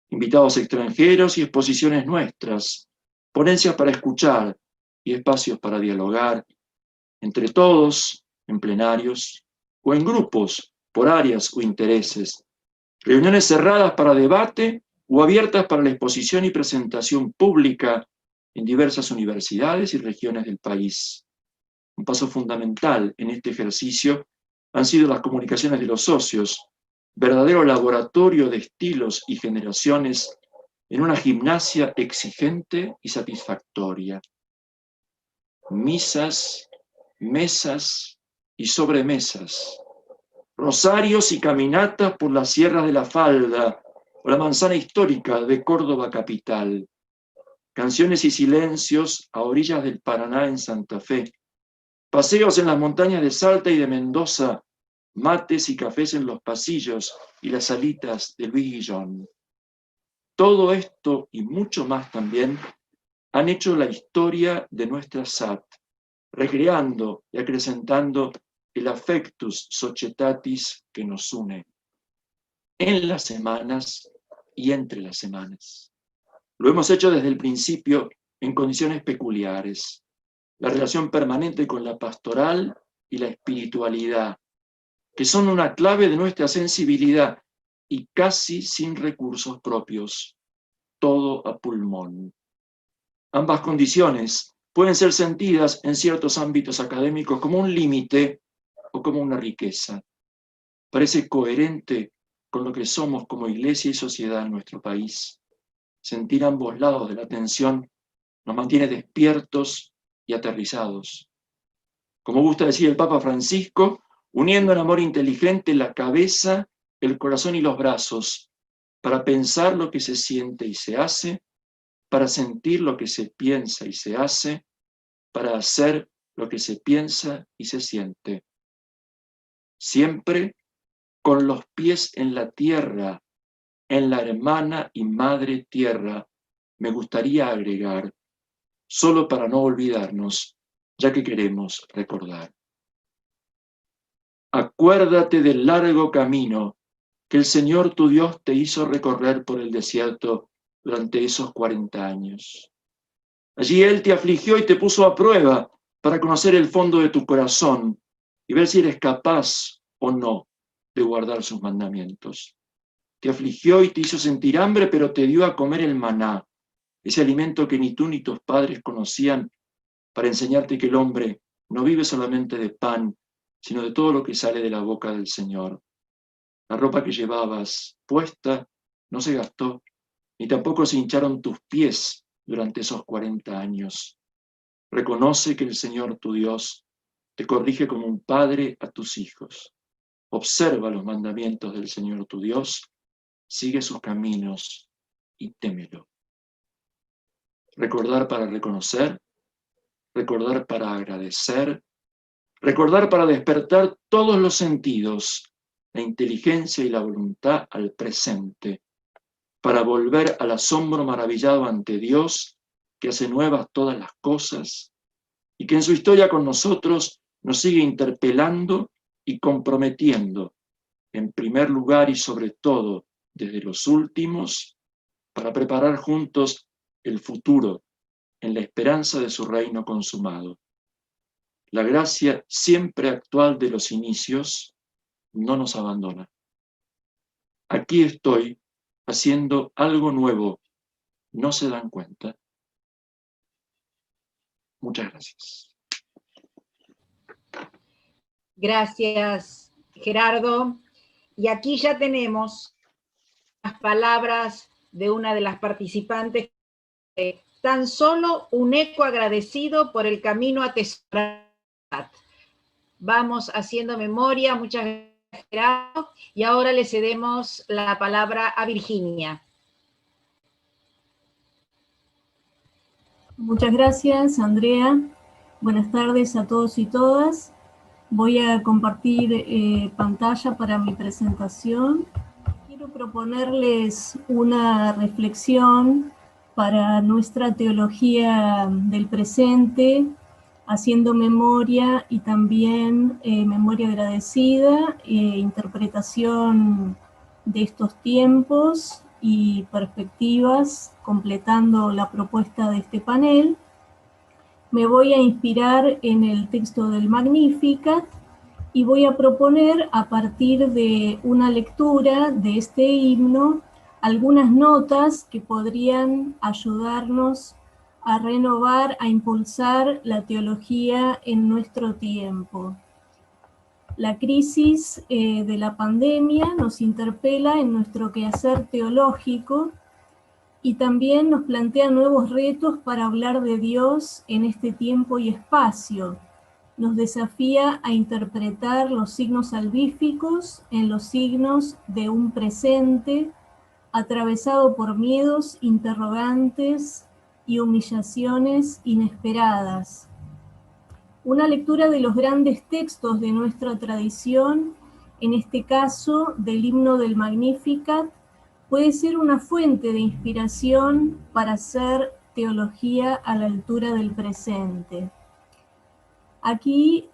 invitados extranjeros y exposiciones nuestras, ponencias para escuchar y espacios para dialogar, entre todos, en plenarios, o en grupos, por áreas o intereses, reuniones cerradas para debate o abiertas para la exposición y presentación pública en diversas universidades y regiones del país. Un paso fundamental en este ejercicio han sido las comunicaciones de los socios, verdadero laboratorio de estilos y generaciones en una gimnasia exigente y satisfactoria. Misas, mesas y sobremesas, rosarios y caminatas por las sierras de la Falda o la manzana histórica de Córdoba capital, canciones y silencios a orillas del Paraná en Santa Fe, paseos en las montañas de Salta y de Mendoza, mates y cafés en los pasillos y las salitas de Luis Guillón. Todo esto y mucho más también han hecho la historia de nuestra SAT, recreando y acrecentando el affectus societatis que nos une en las semanas y entre las semanas. Lo hemos hecho desde el principio en condiciones peculiares. La relación permanente con la pastoral y la espiritualidad, que son una clave de nuestra sensibilidad y casi sin recursos propios, todo a pulmón. Ambas condiciones pueden ser sentidas en ciertos ámbitos académicos como un límite o como una riqueza. Parece coherente con lo que somos como iglesia y sociedad en nuestro país. Sentir ambos lados de la tensión nos mantiene despiertos y aterrizados. Como gusta decir el Papa Francisco, uniendo en amor inteligente la cabeza, el corazón y los brazos, para pensar lo que se siente y se hace, para sentir lo que se piensa y se hace, para hacer lo que se piensa y se siente. Siempre con los pies en la tierra, en la hermana y madre tierra, me gustaría agregar, solo para no olvidarnos, ya que queremos recordar. Acuérdate del largo camino que el Señor tu Dios te hizo recorrer por el desierto durante esos 40 años. Allí Él te afligió y te puso a prueba para conocer el fondo de tu corazón y ver si eres capaz o no de guardar sus mandamientos. Te afligió y te hizo sentir hambre, pero te dio a comer el maná, ese alimento que ni tú ni tus padres conocían, para enseñarte que el hombre no vive solamente de pan, sino de todo lo que sale de la boca del Señor. La ropa que llevabas puesta no se gastó, ni tampoco se hincharon tus pies durante esos 40 años. Reconoce que el Señor tu Dios te corrige como un padre a tus hijos. Observa los mandamientos del Señor tu Dios, sigue sus caminos y témelo. Recordar para reconocer, recordar para agradecer, recordar para despertar todos los sentidos, la inteligencia y la voluntad al presente, para volver al asombro maravillado ante Dios, que hace nuevas todas las cosas, y que en su historia con nosotros nos sigue interpelando y comprometiendo, en primer lugar y sobre todo desde los últimos, para preparar juntos el futuro en la esperanza de su reino consumado. La gracia siempre actual de los inicios no nos abandona. Aquí estoy haciendo algo nuevo. ¿No se dan cuenta? Muchas gracias. Gracias, Gerardo. Y aquí ya tenemos las palabras de una de las participantes, tan solo un eco agradecido por el camino atesorado. Vamos haciendo memoria, muchas gracias, y ahora le cedemos la palabra a Virginia. Muchas gracias, Andrea. Buenas tardes a todos y todas. Voy a compartir pantalla para mi presentación. Quiero proponerles una reflexión para nuestra teología del presente, haciendo memoria y también memoria agradecida, interpretación de estos tiempos y perspectivas, completando la propuesta de este panel. Me voy a inspirar en el texto del Magnificat y voy a proponer, a partir de una lectura de este himno, algunas notas que podrían ayudarnos a renovar, a impulsar la teología en nuestro tiempo. La crisis de la pandemia nos interpela en nuestro quehacer teológico y también nos plantea nuevos retos para hablar de Dios en este tiempo y espacio. Nos desafía a interpretar los signos salvíficos en los signos de un presente atravesado por miedos, interrogantes y humillaciones inesperadas. Una lectura de los grandes textos de nuestra tradición, en este caso del himno del Magnificat, puede ser una fuente de inspiración para hacer teología a la altura del presente. Aquí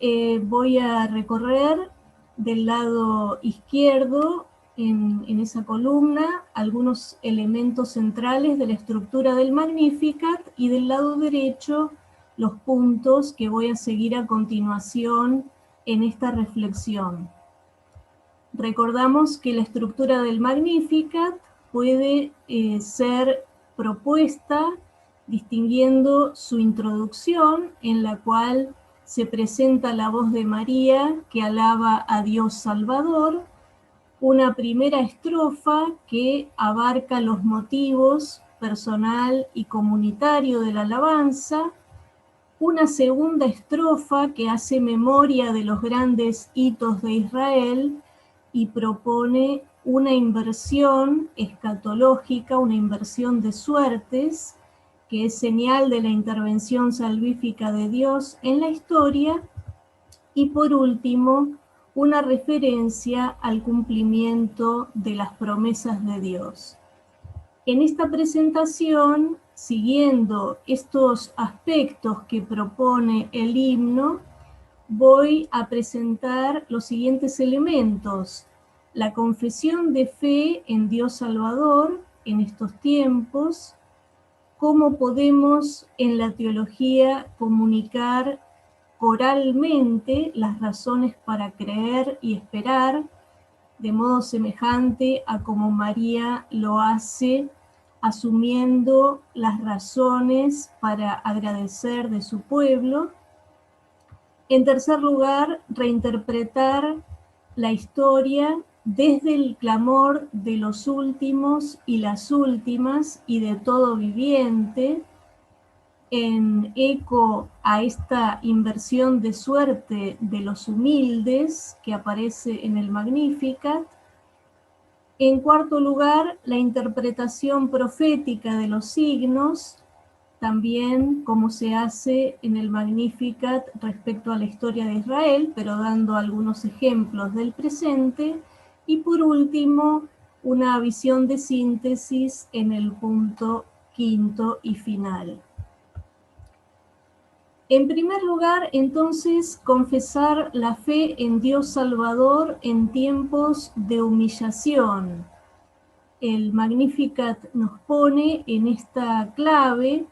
voy a recorrer del lado izquierdo, en esa columna, algunos elementos centrales de la estructura del Magnificat, y del lado derecho los puntos que voy a seguir a continuación en esta reflexión. Recordamos que la estructura del Magnificat puede ser propuesta distinguiendo su introducción, en la cual se presenta la voz de María que alaba a Dios Salvador, una primera estrofa que abarca los motivos personal y comunitario de la alabanza, una segunda estrofa que hace memoria de los grandes hitos de Israel y propone una inversión escatológica, una inversión de suertes, que es señal de la intervención salvífica de Dios en la historia, y por último, una referencia al cumplimiento de las promesas de Dios. En esta presentación, siguiendo estos aspectos que propone el himno, voy a presentar los siguientes elementos: la confesión de fe en Dios Salvador en estos tiempos, cómo podemos en la teología comunicar coralmente las razones para creer y esperar, de modo semejante a como María lo hace, asumiendo las razones para agradecer de su pueblo. En tercer lugar, reinterpretar la historia desde el clamor de los últimos y las últimas y de todo viviente, en eco a esta inversión de suerte de los humildes que aparece en el Magnificat. En cuarto lugar, la interpretación profética de los signos, también como se hace en el Magnificat respecto a la historia de Israel, pero dando algunos ejemplos del presente. Y por último, una visión de síntesis en el punto quinto y final. En primer lugar, entonces, confesar la fe en Dios Salvador en tiempos de humillación. El Magnificat nos pone en esta clave,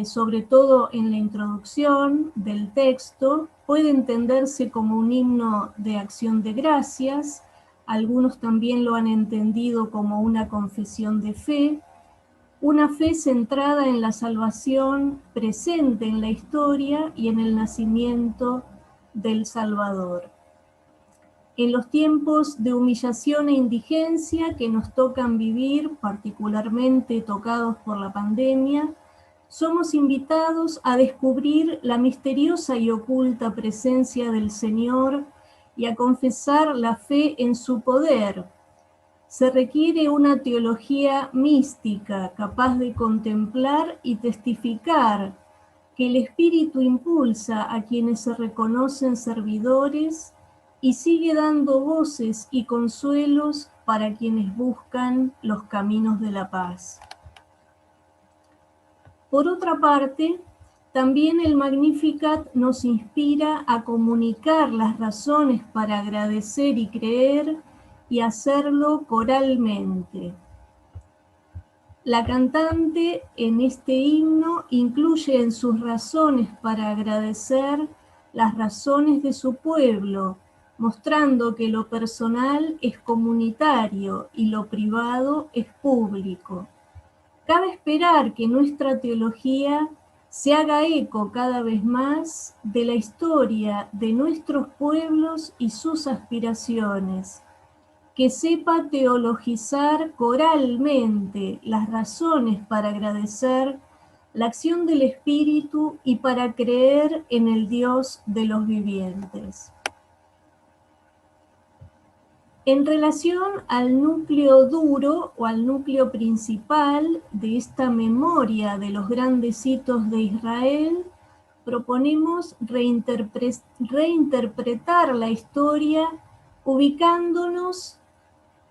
sobre todo en la introducción del texto. Puede entenderse como un himno de acción de gracias, algunos también lo han entendido como una confesión de fe, una fe centrada en la salvación presente en la historia y en el nacimiento del Salvador. En los tiempos de humillación e indigencia que nos tocan vivir, particularmente tocados por la pandemia, somos invitados a descubrir la misteriosa y oculta presencia del Señor y a confesar la fe en su poder. Se requiere una teología mística capaz de contemplar y testificar que el Espíritu impulsa a quienes se reconocen servidores y sigue dando voces y consuelos para quienes buscan los caminos de la paz. Por otra parte, también el Magnificat nos inspira a comunicar las razones para agradecer y creer y hacerlo coralmente. La cantante en este himno incluye en sus razones para agradecer las razones de su pueblo, mostrando que lo personal es comunitario y lo privado es público. Cabe esperar que nuestra teología se haga eco cada vez más de la historia de nuestros pueblos y sus aspiraciones, que sepa teologizar coralmente las razones para agradecer la acción del Espíritu y para creer en el Dios de los vivientes. En relación al núcleo duro o al núcleo principal de esta memoria de los grandes hitos de Israel, proponemos reinterpretar la historia ubicándonos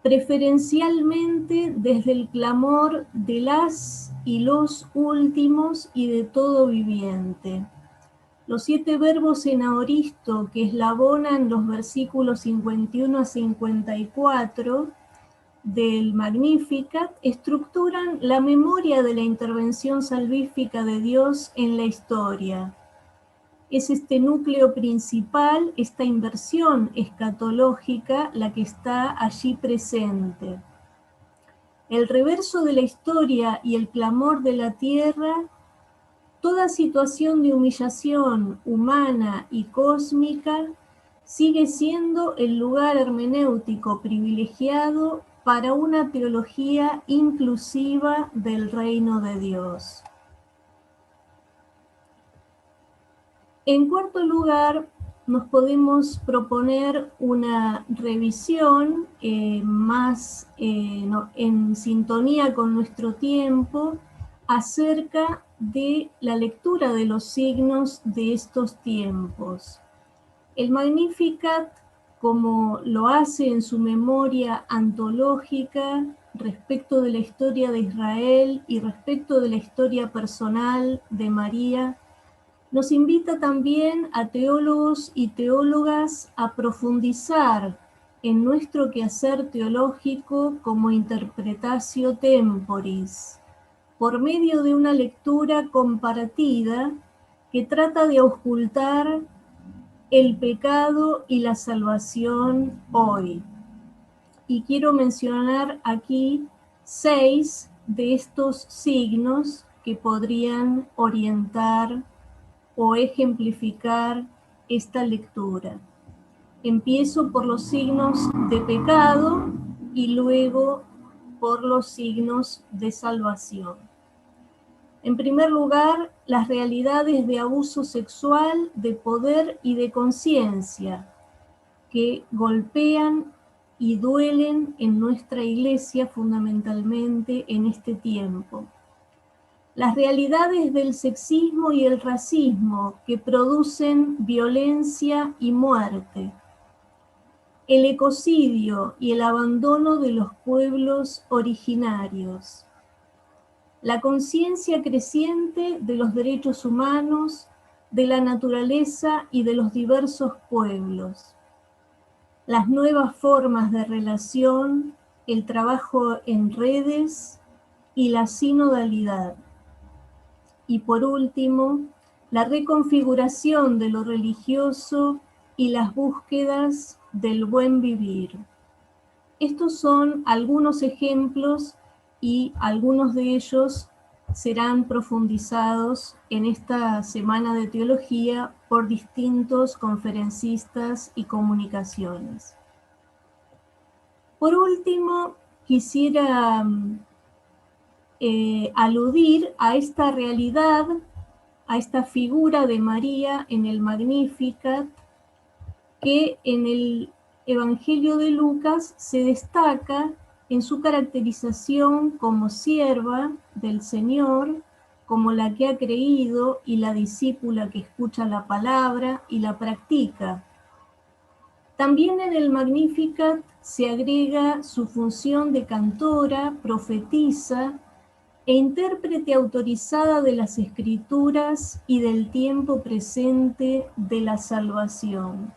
preferencialmente desde el clamor de las y los últimos y de todo viviente. Los 7 verbos en aoristo que eslabonan los versículos 51 a 54 del Magnificat estructuran la memoria de la intervención salvífica de Dios en la historia. Es este núcleo principal, esta inversión escatológica, la que está allí presente. El reverso de la historia y el clamor de la tierra, toda situación de humillación humana y cósmica, sigue siendo el lugar hermenéutico privilegiado para una teología inclusiva del reino de Dios. En cuarto lugar, nos podemos proponer una revisión más en sintonía con nuestro tiempo acerca de la lectura de los signos de estos tiempos. El Magnificat, como lo hace en su memoria antológica respecto de la historia de Israel y respecto de la historia personal de María, nos invita también a teólogos y teólogas a profundizar en nuestro quehacer teológico como interpretatio temporis, por medio de una lectura comparativa que trata de ocultar el pecado y la salvación hoy. Y quiero mencionar aquí 6 de estos signos que podrían orientar o ejemplificar esta lectura. Empiezo por los signos de pecado y luego por los signos de salvación. En primer lugar, las realidades de abuso sexual, de poder y de conciencia que golpean y duelen en nuestra iglesia fundamentalmente en este tiempo. Las realidades del sexismo y el racismo que producen violencia y muerte. El ecocidio y el abandono de los pueblos originarios. La conciencia creciente de los derechos humanos, de la naturaleza y de los diversos pueblos. Las nuevas formas de relación, el trabajo en redes y la sinodalidad. Y por último, la reconfiguración de lo religioso y las búsquedas del buen vivir. Estos son algunos ejemplos y algunos de ellos serán profundizados en esta semana de teología por distintos conferencistas y comunicaciones. Por último, quisiera aludir a esta realidad, a esta figura de María en el Magnificat, que en el Evangelio de Lucas se destaca en su caracterización como sierva del Señor, como la que ha creído y la discípula que escucha la palabra y la practica. También en el Magnificat se agrega su función de cantora, profetisa e intérprete autorizada de las Escrituras y del tiempo presente de la salvación.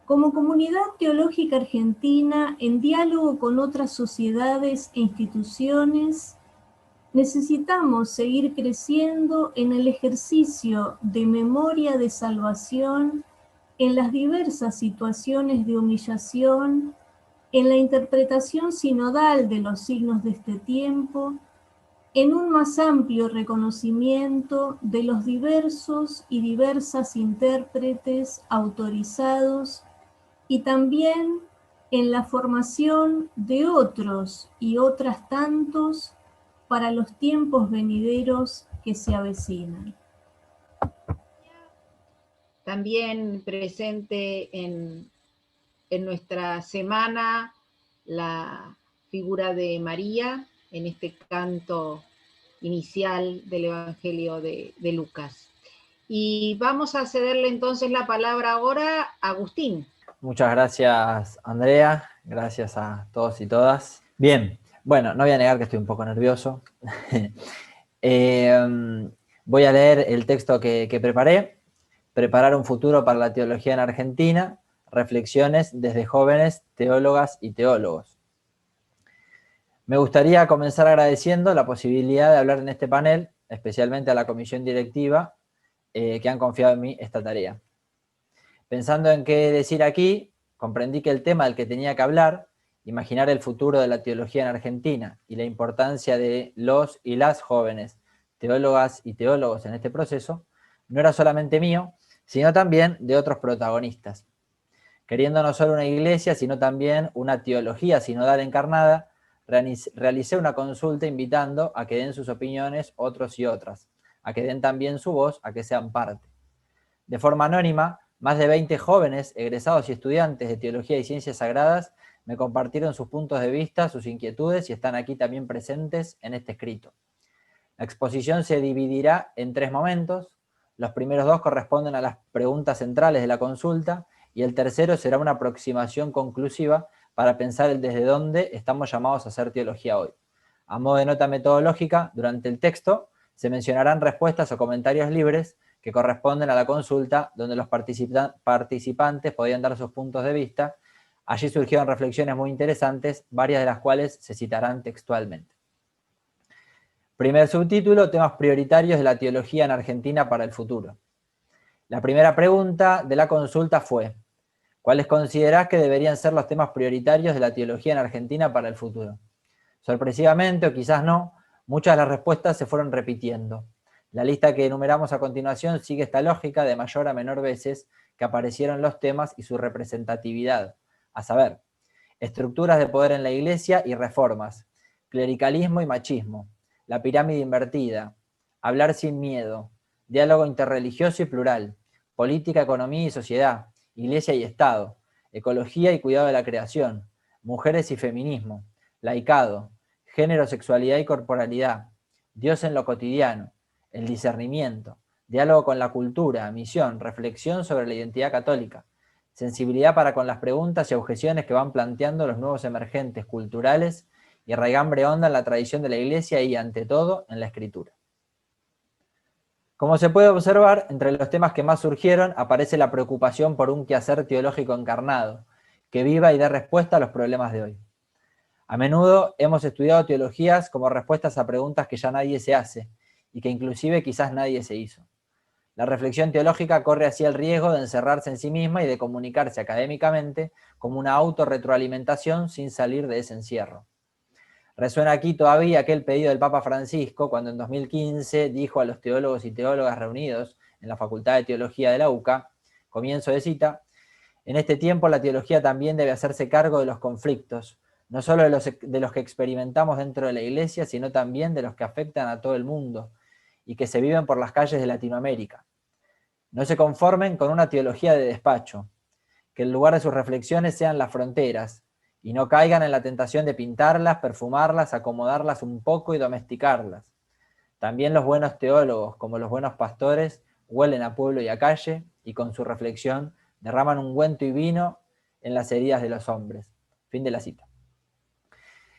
Como comunidad teológica argentina, en diálogo con otras sociedades e instituciones, necesitamos seguir creciendo en el ejercicio de memoria de salvación en las diversas situaciones de humillación, en la interpretación sinodal de los signos de este tiempo, en un más amplio reconocimiento de los diversos y diversas intérpretes autorizados y también en la formación de otros y otras tantos para los tiempos venideros que se avecinan. También presente en nuestra semana la figura de María en este canto inicial del Evangelio de Lucas. Y vamos a cederle entonces la palabra ahora a Agustín. Muchas gracias, Andrea. Gracias a todos y todas. Bien, bueno, no voy a negar que estoy un poco nervioso. Voy a leer el texto que preparé. Preparar un futuro para la teología en Argentina. Reflexiones desde jóvenes teólogas y teólogos. Me gustaría comenzar agradeciendo la posibilidad de hablar en este panel, especialmente a la comisión directiva que han confiado en mí esta tarea. Pensando en qué decir aquí, comprendí que el tema del que tenía que hablar, imaginar el futuro de la teología en Argentina y la importancia de los y las jóvenes teólogas y teólogos en este proceso, no era solamente mío, sino también de otros protagonistas. Queriendo no solo una iglesia, sino también una teología sinodal encarnada, realicé una consulta invitando a que den sus opiniones otros y otras, a que den también su voz, a que sean parte. De forma anónima, más de 20 jóvenes, egresados y estudiantes de Teología y Ciencias Sagradas me compartieron sus puntos de vista, sus inquietudes y están aquí también presentes en este escrito. La exposición se dividirá en 3 momentos. Los primeros 2 corresponden a las preguntas centrales de la consulta y el tercero será una aproximación conclusiva para pensar el desde dónde estamos llamados a hacer teología hoy. A modo de nota metodológica, durante el texto se mencionarán respuestas o comentarios libres que corresponden a la consulta, donde los participantes podían dar sus puntos de vista. Allí surgieron reflexiones muy interesantes, varias de las cuales se citarán textualmente. Primer subtítulo, temas prioritarios de la teología en Argentina para el futuro. La primera pregunta de la consulta fue: ¿cuáles considerás que deberían ser los temas prioritarios de la teología en Argentina para el futuro? Sorpresivamente, o quizás no, muchas de las respuestas se fueron repitiendo. La lista que enumeramos a continuación sigue esta lógica de mayor a menor veces que aparecieron los temas y su representatividad, a saber, estructuras de poder en la iglesia y reformas, clericalismo y machismo, la pirámide invertida, hablar sin miedo, diálogo interreligioso y plural, política, economía y sociedad, iglesia y Estado, ecología y cuidado de la creación, mujeres y feminismo, laicado, género, sexualidad y corporalidad, Dios en lo cotidiano, el discernimiento, diálogo con la cultura, misión, reflexión sobre la identidad católica, sensibilidad para con las preguntas y objeciones que van planteando los nuevos emergentes culturales y raigambre honda en la tradición de la Iglesia y, ante todo, en la Escritura. Como se puede observar, entre los temas que más surgieron aparece la preocupación por un quehacer teológico encarnado, que viva y dé respuesta a los problemas de hoy. A menudo hemos estudiado teologías como respuestas a preguntas que ya nadie se hace, y que inclusive quizás nadie se hizo. La reflexión teológica corre así el riesgo de encerrarse en sí misma y de comunicarse académicamente como una autorretroalimentación sin salir de ese encierro. Resuena aquí todavía aquel pedido del Papa Francisco cuando en 2015 dijo a los teólogos y teólogas reunidos en la Facultad de Teología de la UCA, comienzo de cita, En este tiempo la teología también debe hacerse cargo de los conflictos, no solo de los que experimentamos dentro de la Iglesia, sino también de los que afectan a todo el mundo y que se viven por las calles de Latinoamérica. No se conformen con una teología de despacho, que el lugar de sus reflexiones sean las fronteras, y no caigan en la tentación de pintarlas, perfumarlas, acomodarlas un poco y domesticarlas. También los buenos teólogos, como los buenos pastores, huelen a pueblo y a calle, y con su reflexión derraman ungüento y vino en las heridas de los hombres. Fin de la cita.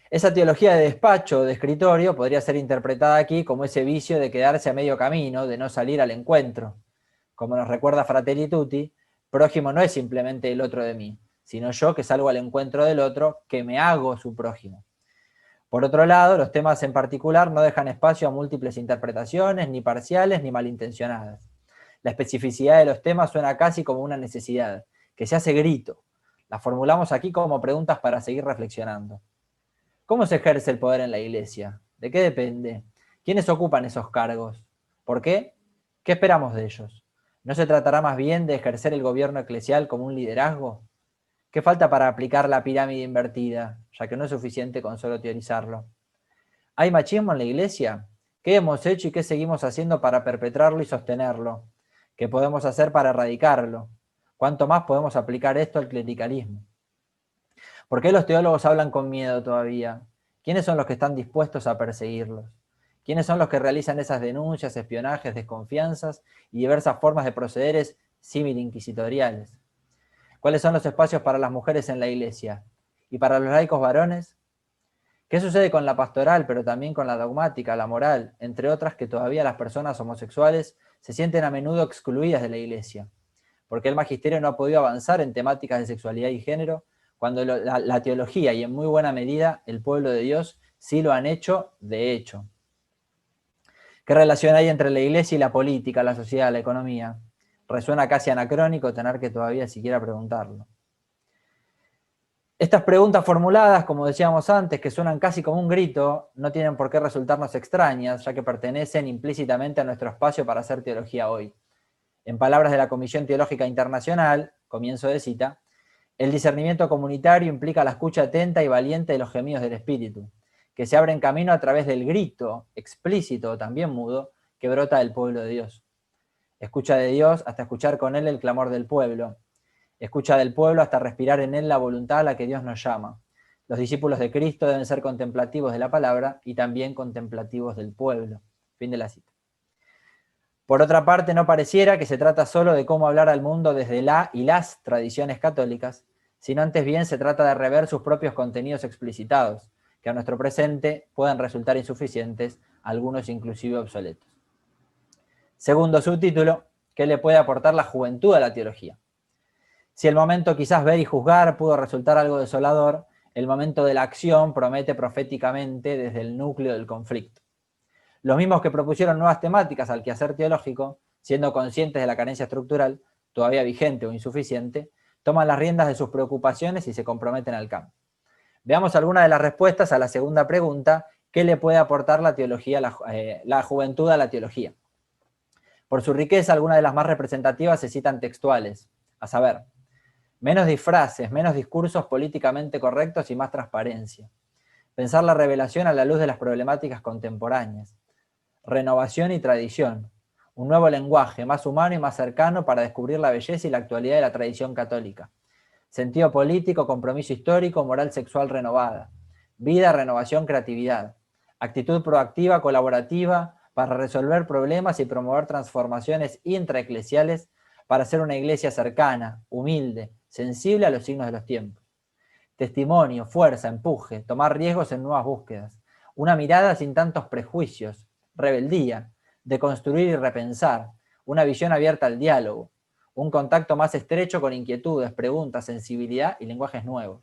Esa teología de despacho o de escritorio podría ser interpretada aquí como ese vicio de quedarse a medio camino, de no salir al encuentro. Como nos recuerda Fratelli Tutti, prójimo no es simplemente el otro de mí, sino yo que salgo al encuentro del otro, que me hago su prójimo. Por otro lado, los temas en particular no dejan espacio a múltiples interpretaciones, ni parciales, ni malintencionadas. La especificidad de los temas suena casi como una necesidad, que se hace grito. La formulamos aquí como preguntas para seguir reflexionando. ¿Cómo se ejerce el poder en la Iglesia? ¿De qué depende? ¿Quiénes ocupan esos cargos? ¿Por qué? ¿Qué esperamos de ellos? ¿No se tratará más bien de ejercer el gobierno eclesial como un liderazgo? ¿Qué falta para aplicar la pirámide invertida, ya que no es suficiente con solo teorizarlo? ¿Hay machismo en la Iglesia? ¿Qué hemos hecho y qué seguimos haciendo para perpetrarlo y sostenerlo? ¿Qué podemos hacer para erradicarlo? ¿Cuánto más podemos aplicar esto al clericalismo? ¿Por qué los teólogos hablan con miedo todavía? ¿Quiénes son los que están dispuestos a perseguirlos? ¿Quiénes son los que realizan esas denuncias, espionajes, desconfianzas y diversas formas de procederes símil-inquisitoriales? ¿Cuáles son los espacios para las mujeres en la Iglesia? ¿Y para los laicos varones? ¿Qué sucede con la pastoral, pero también con la dogmática, la moral, entre otras que todavía las personas homosexuales se sienten a menudo excluidas de la Iglesia? ¿Por qué el magisterio no ha podido avanzar en temáticas de sexualidad y género, cuando la teología y en muy buena medida el pueblo de Dios sí lo han hecho de hecho? ¿Qué relación hay entre la Iglesia y la política, la sociedad, la economía? Resuena casi anacrónico tener que todavía siquiera preguntarlo. Estas preguntas formuladas, como decíamos antes, que suenan casi como un grito, no tienen por qué resultarnos extrañas, ya que pertenecen implícitamente a nuestro espacio para hacer teología hoy. En palabras de la Comisión Teológica Internacional, comienzo de cita, el discernimiento comunitario implica la escucha atenta y valiente de los gemidos del espíritu, que se abren camino a través del grito, explícito o también mudo, que brota del pueblo de Dios. Escucha de Dios hasta escuchar con él el clamor del pueblo. Escucha del pueblo hasta respirar en él la voluntad a la que Dios nos llama. Los discípulos de Cristo deben ser contemplativos de la palabra y también contemplativos del pueblo. Fin de la cita. Por otra parte, no pareciera que se trata solo de cómo hablar al mundo desde la y las tradiciones católicas, sino antes bien se trata de rever sus propios contenidos explicitados, que a nuestro presente pueden resultar insuficientes, algunos inclusive obsoletos. Segundo subtítulo, ¿qué le puede aportar la juventud a la teología? Si el momento quizás ver y juzgar pudo resultar algo desolador, el momento de la acción promete proféticamente desde el núcleo del conflicto. Los mismos que propusieron nuevas temáticas al quehacer teológico, siendo conscientes de la carencia estructural, todavía vigente o insuficiente, toman las riendas de sus preocupaciones y se comprometen al cambio. Veamos algunas de las respuestas a la segunda pregunta, ¿qué le puede aportar la teología, la juventud a la teología? Por su riqueza, algunas de las más representativas se citan textuales, a saber, menos disfraces, menos discursos políticamente correctos y más transparencia. Pensar la revelación a la luz de las problemáticas contemporáneas. Renovación y tradición. Un nuevo lenguaje, más humano y más cercano para descubrir la belleza y la actualidad de la tradición católica. Sentido político, compromiso histórico, moral sexual renovada. Vida, renovación, creatividad. Actitud proactiva, colaborativa, para resolver problemas y promover transformaciones intraeclesiales para ser una iglesia cercana, humilde, sensible a los signos de los tiempos. Testimonio, fuerza, empuje, tomar riesgos en nuevas búsquedas. Una mirada sin tantos prejuicios, rebeldía, de construir y repensar, una visión abierta al diálogo, un contacto más estrecho con inquietudes, preguntas, sensibilidad y lenguajes nuevos.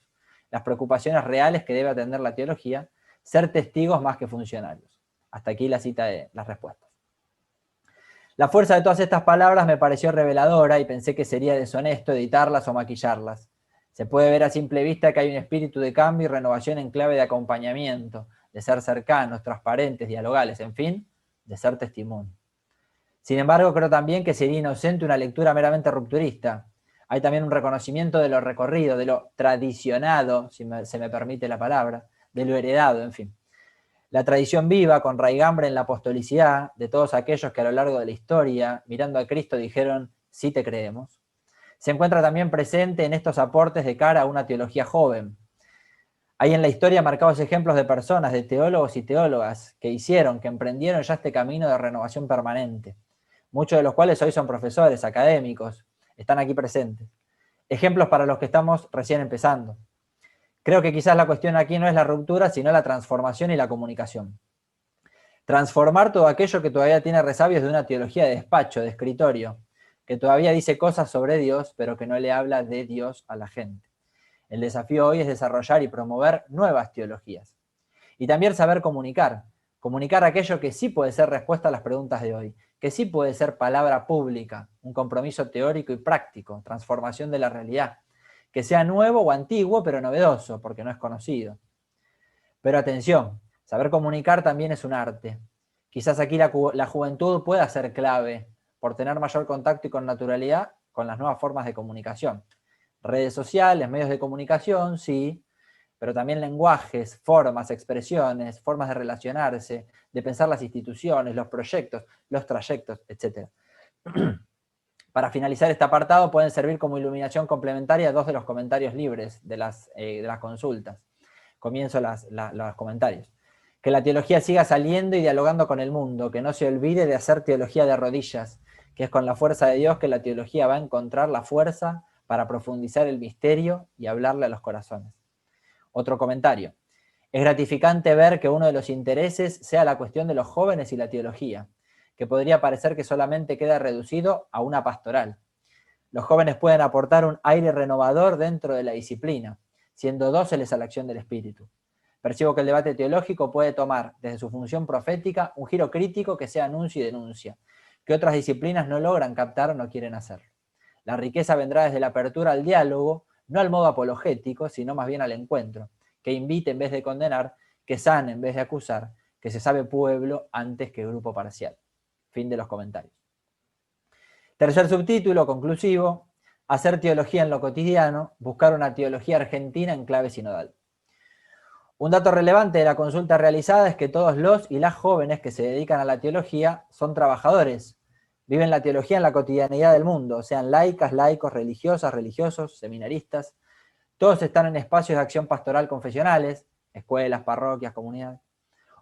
Las preocupaciones reales que debe atender la teología, ser testigos más que funcionarios. Hasta aquí la cita de las respuestas. La fuerza de todas estas palabras me pareció reveladora y pensé que sería deshonesto editarlas o maquillarlas. Se puede ver a simple vista que hay un espíritu de cambio y renovación en clave de acompañamiento, de ser cercanos, transparentes, dialogales, en fin, de ser testimonio. Sin embargo, creo también que sería inocente una lectura meramente rupturista. Hay también un reconocimiento de lo recorrido, de lo tradicionado, si se me permite la palabra, de lo heredado, en fin. La tradición viva, con raigambre en la apostolicidad, de todos aquellos que a lo largo de la historia, mirando a Cristo, dijeron, sí te creemos, se encuentra también presente en estos aportes de cara a una teología joven. Hay en la historia marcados ejemplos de personas, de teólogos y teólogas, que emprendieron ya este camino de renovación permanente, muchos de los cuales hoy son profesores, académicos, están aquí presentes. Ejemplos para los que estamos recién empezando. Creo que quizás la cuestión aquí no es la ruptura, sino la transformación y la comunicación. Transformar todo aquello que todavía tiene resabios de una teología de despacho, de escritorio, que todavía dice cosas sobre Dios, pero que no le habla de Dios a la gente. El desafío hoy es desarrollar y promover nuevas teologías. Y también saber comunicar aquello que sí puede ser respuesta a las preguntas de hoy, que sí puede ser palabra pública, un compromiso teórico y práctico, transformación de la realidad, que sea nuevo o antiguo, pero novedoso, porque no es conocido. Pero atención, saber comunicar también es un arte. Quizás aquí la juventud pueda ser clave por tener mayor contacto y con naturalidad con las nuevas formas de comunicación. Redes sociales, medios de comunicación, sí, pero también lenguajes, formas, expresiones, formas de relacionarse, de pensar las instituciones, los proyectos, los trayectos, etc. Para finalizar este apartado pueden servir como iluminación complementaria dos de los comentarios libres de las consultas. Comienzo los comentarios. Que la teología siga saliendo y dialogando con el mundo, que no se olvide de hacer teología de rodillas, que es con la fuerza de Dios que la teología va a encontrar la fuerza para profundizar el misterio y hablarle a los corazones. Otro comentario. Es gratificante ver que uno de los intereses sea la cuestión de los jóvenes y la teología, que podría parecer que solamente queda reducido a una pastoral. Los jóvenes pueden aportar un aire renovador dentro de la disciplina, siendo dóciles a la acción del Espíritu. Percibo que el debate teológico puede tomar, desde su función profética, un giro crítico que sea anuncio y denuncia, que otras disciplinas no logran captar o no quieren hacer. La riqueza vendrá desde la apertura al diálogo, no al modo apologético, sino más bien al encuentro, que invite en vez de condenar, que sane en vez de acusar, que se sabe pueblo antes que grupo parcial. Fin de los comentarios. Tercer subtítulo, conclusivo, hacer teología en lo cotidiano, buscar una teología argentina en clave sinodal. Un dato relevante de la consulta realizada es que todos los y las jóvenes que se dedican a la teología son trabajadores, viven la teología en la cotidianidad del mundo, sean laicas, laicos, religiosas, religiosos, seminaristas. Todos están en espacios de acción pastoral confesionales, escuelas, parroquias, comunidades,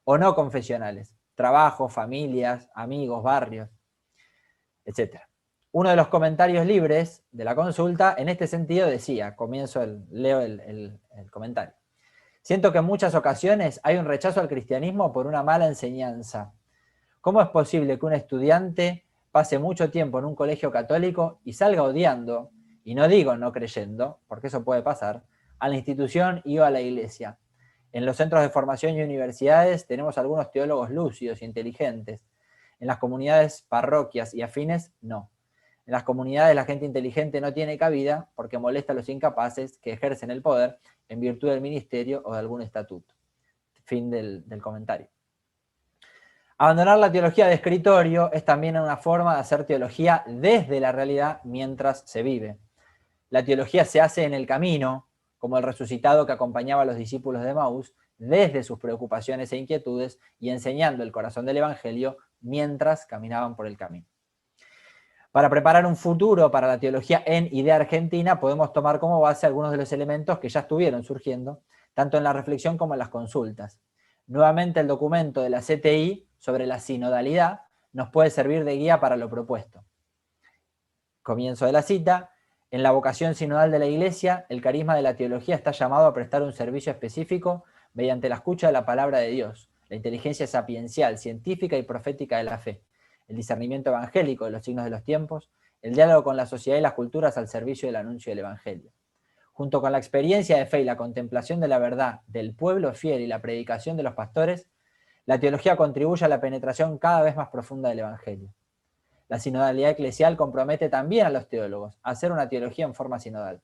o no confesionales, trabajos, familias, amigos, barrios, etc. Uno de los comentarios libres de la consulta en este sentido decía, leo el comentario. Siento que en muchas ocasiones hay un rechazo al cristianismo por una mala enseñanza. ¿Cómo es posible que un estudiante pase mucho tiempo en un colegio católico y salga odiando, y no digo no creyendo, porque eso puede pasar, a la institución y a la iglesia? En los centros de formación y universidades tenemos algunos teólogos lúcidos e inteligentes. En las comunidades, parroquias y afines, no. En las comunidades la gente inteligente no tiene cabida porque molesta a los incapaces que ejercen el poder en virtud del ministerio o de algún estatuto. Fin del comentario. Abandonar la teología de escritorio es también una forma de hacer teología desde la realidad mientras se vive. La teología se hace en el camino, como el resucitado que acompañaba a los discípulos de Emaús, desde sus preocupaciones e inquietudes y enseñando el corazón del Evangelio mientras caminaban por el camino. Para preparar un futuro para la teología en y de Argentina, podemos tomar como base algunos de los elementos que ya estuvieron surgiendo, tanto en la reflexión como en las consultas. Nuevamente, el documento de la CTI sobre la sinodalidad nos puede servir de guía para lo propuesto. Comienzo de la cita. En la vocación sinodal de la Iglesia, el carisma de la teología está llamado a prestar un servicio específico mediante la escucha de la palabra de Dios, la inteligencia sapiencial, científica y profética de la fe, el discernimiento evangélico de los signos de los tiempos, el diálogo con la sociedad y las culturas al servicio del anuncio del Evangelio. Junto con la experiencia de fe y la contemplación de la verdad del pueblo fiel y la predicación de los pastores, la teología contribuye a la penetración cada vez más profunda del Evangelio. La sinodalidad eclesial compromete también a los teólogos a hacer una teología en forma sinodal,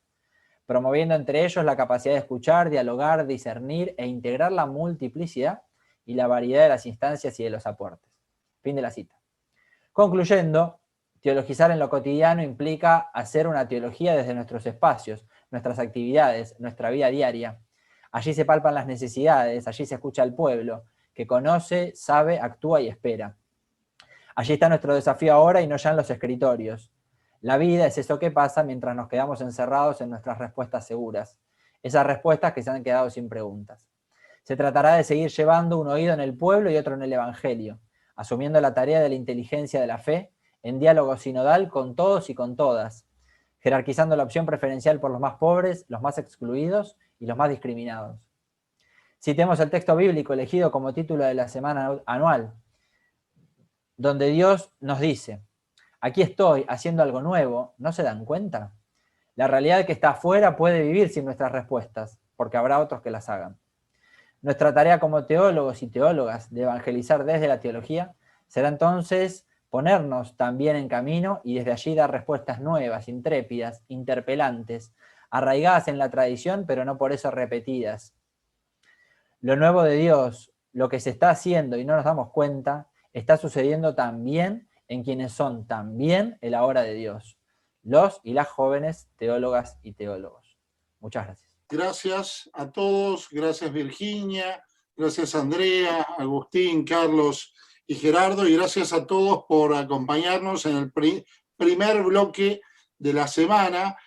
promoviendo entre ellos la capacidad de escuchar, dialogar, discernir e integrar la multiplicidad y la variedad de las instancias y de los aportes. Fin de la cita. Concluyendo, Teologizar en lo cotidiano implica hacer una teología desde nuestros espacios, nuestras actividades, nuestra vida diaria. Allí se palpan las necesidades, allí se escucha al pueblo, que conoce, sabe, actúa y espera. Allí está nuestro desafío ahora y no ya en los escritorios. La vida es eso que pasa mientras nos quedamos encerrados en nuestras respuestas seguras, esas respuestas que se han quedado sin preguntas. Se tratará de seguir llevando un oído en el pueblo y otro en el Evangelio, asumiendo la tarea de la inteligencia de la fe, en diálogo sinodal con todos y con todas, jerarquizando la opción preferencial por los más pobres, los más excluidos y los más discriminados. Citemos el texto bíblico elegido como título de la semana anual, donde Dios nos dice: aquí estoy haciendo algo nuevo, ¿no se dan cuenta? La realidad que está afuera puede vivir sin nuestras respuestas, porque habrá otros que las hagan. Nuestra tarea como teólogos y teólogas de evangelizar desde la teología será entonces ponernos también en camino y desde allí dar respuestas nuevas, intrépidas, interpelantes, arraigadas en la tradición, pero no por eso repetidas. Lo nuevo de Dios, lo que se está haciendo y no nos damos cuenta, está sucediendo también en quienes son también el ahora de Dios, los y las jóvenes teólogas y teólogos. Muchas gracias. Gracias a todos, gracias Virginia, gracias Andrea, Agustín, Carlos y Gerardo, y gracias a todos por acompañarnos en el primer bloque de la semana.